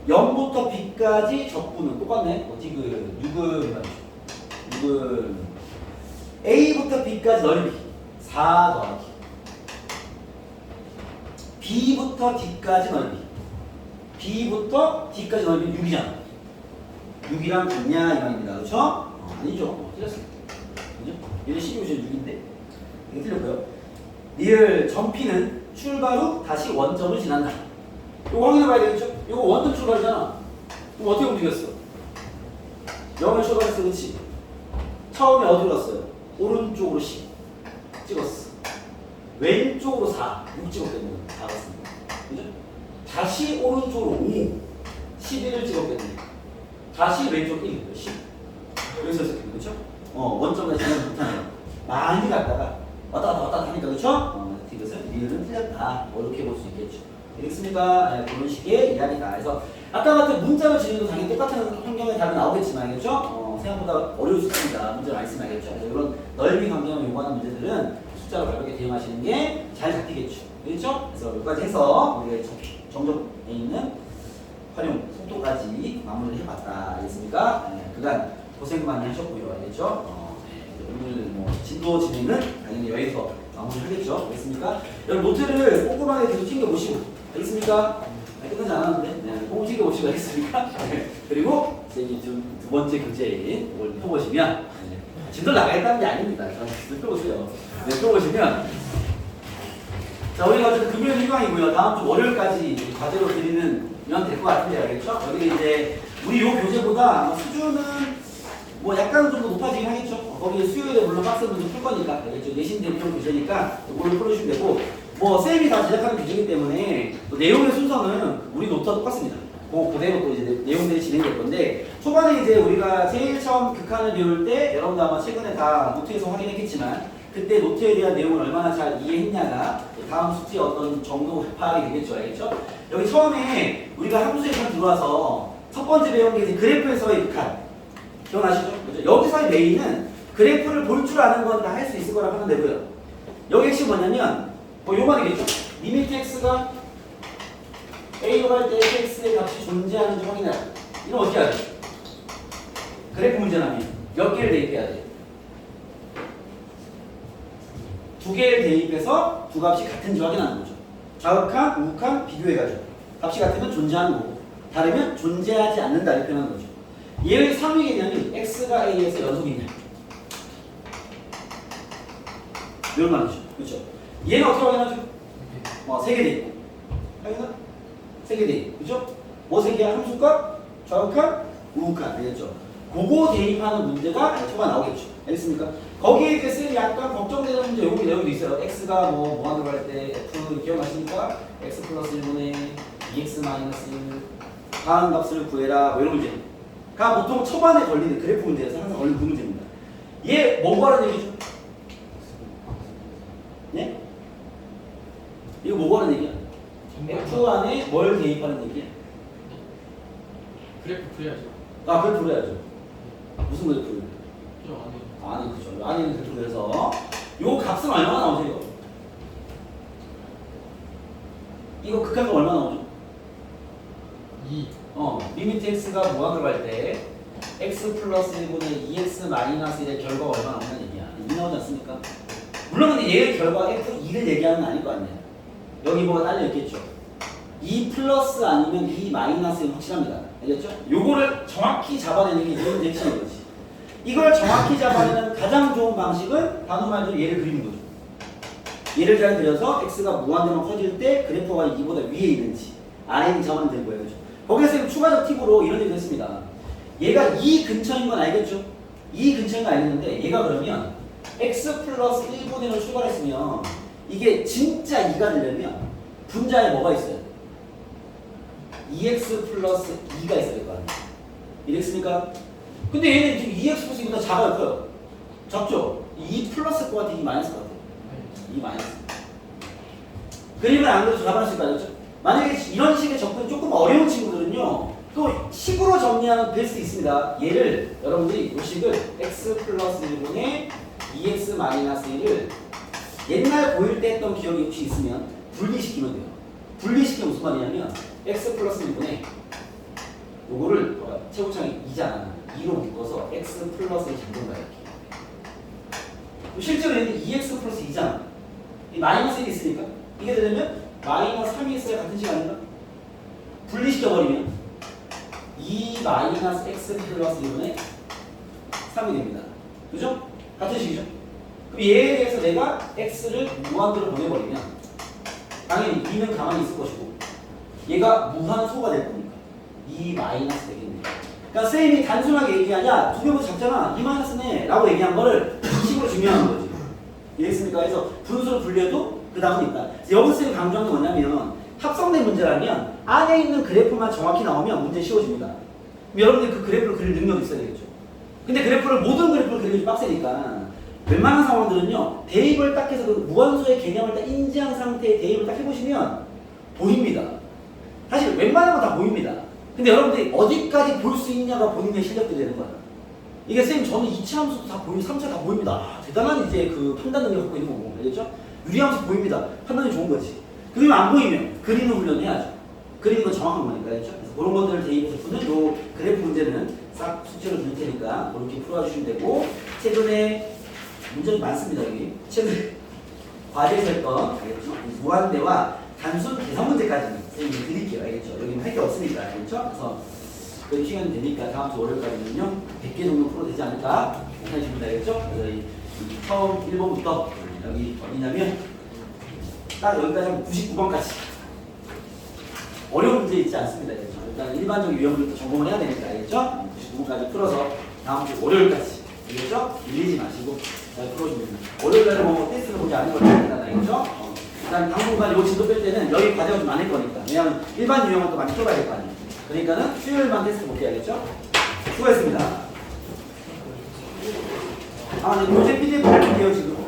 0부터 B까지 적분은 똑같네. 디귿 6은 A부터 B까지 넓이 4 더하기 B부터 D까지 넓이 B부터 D까지 넓이 6이잖아. 6이랑 같냐 이 말입니다. 그렇죠? 아니죠. 틀렸습니다. 그죠? 얘는 12고 6인데 이게 틀렸고요. 리을 점P는 출발 후 다시 원점을 지난다. 이거 확인해 봐야 되겠죠? 이거 원점 출발이잖아. 그럼 어떻게 움직였어? 0을 출발했어. 그렇지? 처음에 어디로 갔어요? 오른쪽으로 10 찍었어. 왼쪽으로 4, 6 찍었겠네. 4 갔습니다. 그죠? 다시 오른쪽으로 5, 11을 찍었겠네. 다시 왼쪽 1, 10. 여기서 했겠네. 그쵸? 원점에 지나지 못하네요. 많이 갔다가 왔다 갔다 하니까. 그쵸? 이것은 리을은 틀렸다. 이렇게 볼 수 있겠죠. 되겠습니까? 네, 그런 식의 이야기다. 그래서 아까 같은 문자로 진행도 당연히 똑같은 환경에 답이 나오겠지만, 알겠죠? 생각보다 어려울 수 있습니다. 문제를 많이 쓰면 알겠죠? 그래서 이런 넓이 환경을 요구하는 문제들은 숫자로 가볍게 대응하시는 게 잘 잡히겠죠. 그렇죠? 그래서 여기까지 해서 우리가 정적에 있는 활용 속도까지 마무리를 해봤다. 알겠습니까? 네, 그간 고생 많이 하셨고요. 알겠죠? 오늘 뭐 진도 진행은 당연히 여기서 마무리하겠죠. 알겠습니까? 여러분 노트를 꼼꼼하게 계속 챙겨보시고, 알겠습니까? 끝나지 않았는데, 네, 꼼꼼히 챙겨보시고, 알겠습니까? 네, 그리고 이제 두 번째 교재인 이걸 펴보시면, 네, 진도를 나가겠다는 게 아닙니다. 진도 펴보세요. 네, 펴보시면, 자, 우리가 어쨌든 금요일 일광이고요. 다음 주 월요일까지 과제로 드리면 될 것 같은데, 알겠죠? 여기 이제 우리 요 교재보다 수준은 뭐 약간 좀 더 높아지긴 하겠죠. 거기 수요일에 물론 박스 문제 풀 거니까, 알겠죠? 내신 대비용 교재니까 이걸로 풀어주시면 되고, 뭐 쌤이 다 제작하는 교재이기 때문에 또 내용의 순서는 우리 노트와 똑같습니다. 그대로 또 이제 내용들이 진행될 건데, 초반에 이제 우리가 제일 처음 극한을 배울 때 여러분들 아마 최근에 다 노트에서 확인했겠지만, 그때 노트에 대한 내용을 얼마나 잘 이해했냐가 다음 숙제의 어떤 정도 파악이 되겠죠. 알겠죠? 여기 처음에 우리가 함수에 들어와서 첫 번째 배운 게 이제 그래프에서의 극한. 기억나시죠? 그렇죠? 여기서의 메인은 그래프를 볼 줄 아는 건 다 할 수 있을 거라고 하면 되고요. 여기 핵심 뭐냐면 뭐 요만이겠죠? 리미트 x가 a로 갈 때 fx의 값이 존재하는지 확인해야 돼. 이건 어떻게 해야 돼? 그래프 문제라면 몇 개를 대입해야 돼? 두 개를 대입해서 두 값이 같은지 확인하는 거죠. 좌극한, 우극한 비교해가지고 값이 같으면 존재하는 거고 다르면 존재하지 않는다 이렇게 표현하는 거죠. 얘의 3위 개념이 x가 a에서 연속이냐 이런 말이죠. 그렇죠? 얘는 어떻게 확인하죠? 세 개 대입 확인하? 3개 대입 그렇죠? 뭐 3개야? 함수값, 좌극한, 우극한 알겠죠? 그거 대입하는 문제가 초반 나오겠죠. 알겠습니까? 거기에 대해서 약간 걱정되는 문제 여기 내용도 있어요. x가 뭐 무한으로 할 때 f 기억나십니까? x 플러스 1분의 2x 마이너스 1 다음 값을 구해라 뭐 이런 문제가 보통 초반에 걸리는 그래프 문제에서 항상 걸리는 그 문제입니다. 얘 뭐 구하라는 얘기죠? 네? 이거 뭐 구하라는 얘기야? f 안에 뭘 대입하는 얘기야? 그래프 그려야죠. 아 그래프 그려야죠. 무슨 그래프? 좀 안 해요. 아니 그죠. 아니는 그래프 그래서 요 값은 얼마나 나오죠 이거? 이거 극한값 얼마 나오죠? 2. 리미트 x가 무한으로 갈 때 x 플러스 1분의 2x 마이너스 1의 결과가 얼마 나오냐는 얘기야. 2 나오지 않습니까? 물론 근데 얘의 결과 f2를 얘기하는 건 아닐 거 아니에요. 여기 뭐가 딸려 있겠죠. 2 플러스 아니면 2 마이너스는 확실합니다. 알겠죠? 요거를 정확히 잡아내는 게 이런 핵심인 거지. 이걸 정확히 잡아내는 가장 좋은 방식은 단어 말대로 얘를 그리는 거죠. 얘를 잘 그려서 x가 무한대만 커질 때 그래프가 이보다 위에 있는지 아래에 있는지 잡아내면 되는 거예요. 그렇죠? 거기서 추가적 팁으로 이런 얘기를 했습니다. 얘가 2 근처인 건 알겠죠? 2 근처인 건 알겠는데 얘가 그러면 x 플러스 1분의 1을 추가를 했으면 이게 진짜 2가 되려면 분자에 뭐가 있어요? 2x 플러스 2가 있어야 될 거 아니에요? 이랬습니까? 근데 얘는 지금 2x 플러스 2보다 작아요, 커요? 작죠? 2 플러스 것 같아, 2 마이너스 것 같아? 2 마이너스. 그림을 안 그려도 잡아낼 수 있다, 죠 만약에 이런 식의 접근이 조금 어려운 친구들은요, 또 식으로 정리하면 될 수 있습니다. 얘를, 여러분들이 이 식을 x 플러스 1분의 2x 마이너스 1을 옛날 고1 때 했던 기억이 혹시 있으면 분리시키면 돼요. 분리시키면 무슨 말이냐면 x 플러스 1분의 요거를 최고창이 2잖아. 2로 묶어서 x 플러스의 잠금가 이렇게. 실제로 얘는 2x 플러스 2잖아. 이 마이너스 1이 있으니까 이게 되려면 마이너스 3이 있어야 같은 시간인가? 분리시켜버리면 2 마이너스 x 플러스 1분의 3이 됩니다. 그죠? 같은 식이죠? 그럼 얘에 대해서 내가 x를 무한대로 보내버리면 당연히 2는 가만히 있을 것이고 얘가 무한소가 될 겁니다. 2 마이너스 되겠네. 그러니까 쌤이 단순하게 얘기하냐 두 개보다 작잖아 2 마이너스네 라고 얘기한 거를 식으로 증명하는 거지. 이해했습니까? 그래서 분수를 분리해도 그 다음은 있다. 여기서 쌤이 강조한 게 뭐냐면 합성된 문제라면 안에 있는 그래프만 정확히 나오면 문제 쉬워집니다. 그럼 여러분들이 그 그래프를 그릴 능력이 있어야 되겠죠. 근데 그래프를 모든 그래프를 그리기 좀 빡세니까 웬만한 상황들은요 대입을 딱 해서 그 무한소의 개념을 딱 인지한 상태에 대입을 딱 해보시면 보입니다. 사실 웬만한 건 다 보입니다. 근데 여러분들이 어디까지 볼 수 있냐가 본인의 실력도 되는 거야. 이게 쌤 저는 2차 함수도 다 보이고 3차 다 보입니다. 아, 대단한 이제 그 판단 능력 갖고 있는 거고 알겠죠? 유리함수 보입니다. 판단이 좋은 거지. 그러면 안 보이면 그리는 훈련을 해야죠. 그리는 건 정확한 거니까 알겠죠? 그래서 그런 것들을 대입해서 푸는 요 그래프 문제는 싹 숙제로 줄 테니까 그렇게 풀어주시면 되고 최근에 문제가 많습니다. 여기 최근에 과제에서 했던 알겠죠? 무한대와 단순 계산 문제까지 선생님이 드릴게요. 알겠죠? 여기는 할 게 없으니까 알겠죠? 그래서 그 시간 되니까 다음 주 월요일까지는요 100개 정도 풀어도 되지 않을까 생각하십니다. 알겠죠? 그래서 이 처음 1번부터 여기 어디냐면 딱 여기까지 하면 99번까지 어려운 문제 있지 않습니다. 알겠죠? 일단 일반적인 유형부터 점검을 해야 되니까 알겠죠? 99번까지 풀어서 다음 주 월요일까지 알겠죠? 밀리지 마시고 잘 풀어줍니다. 월요일날에 뭐 테스트를 보지 않은 걸 테니까 알겠죠? 일단 당분간 요 진도 뺄 때는 여기 과제가 좀 많을 거니까 왜냐면 일반 유형은 또 많이 풀어봐야 될 거 아니에요. 그러니까는 수요일만 테스트 볼게요. 알겠죠? 수고했습니다. 네, 문제 PDF 볼게요 지금.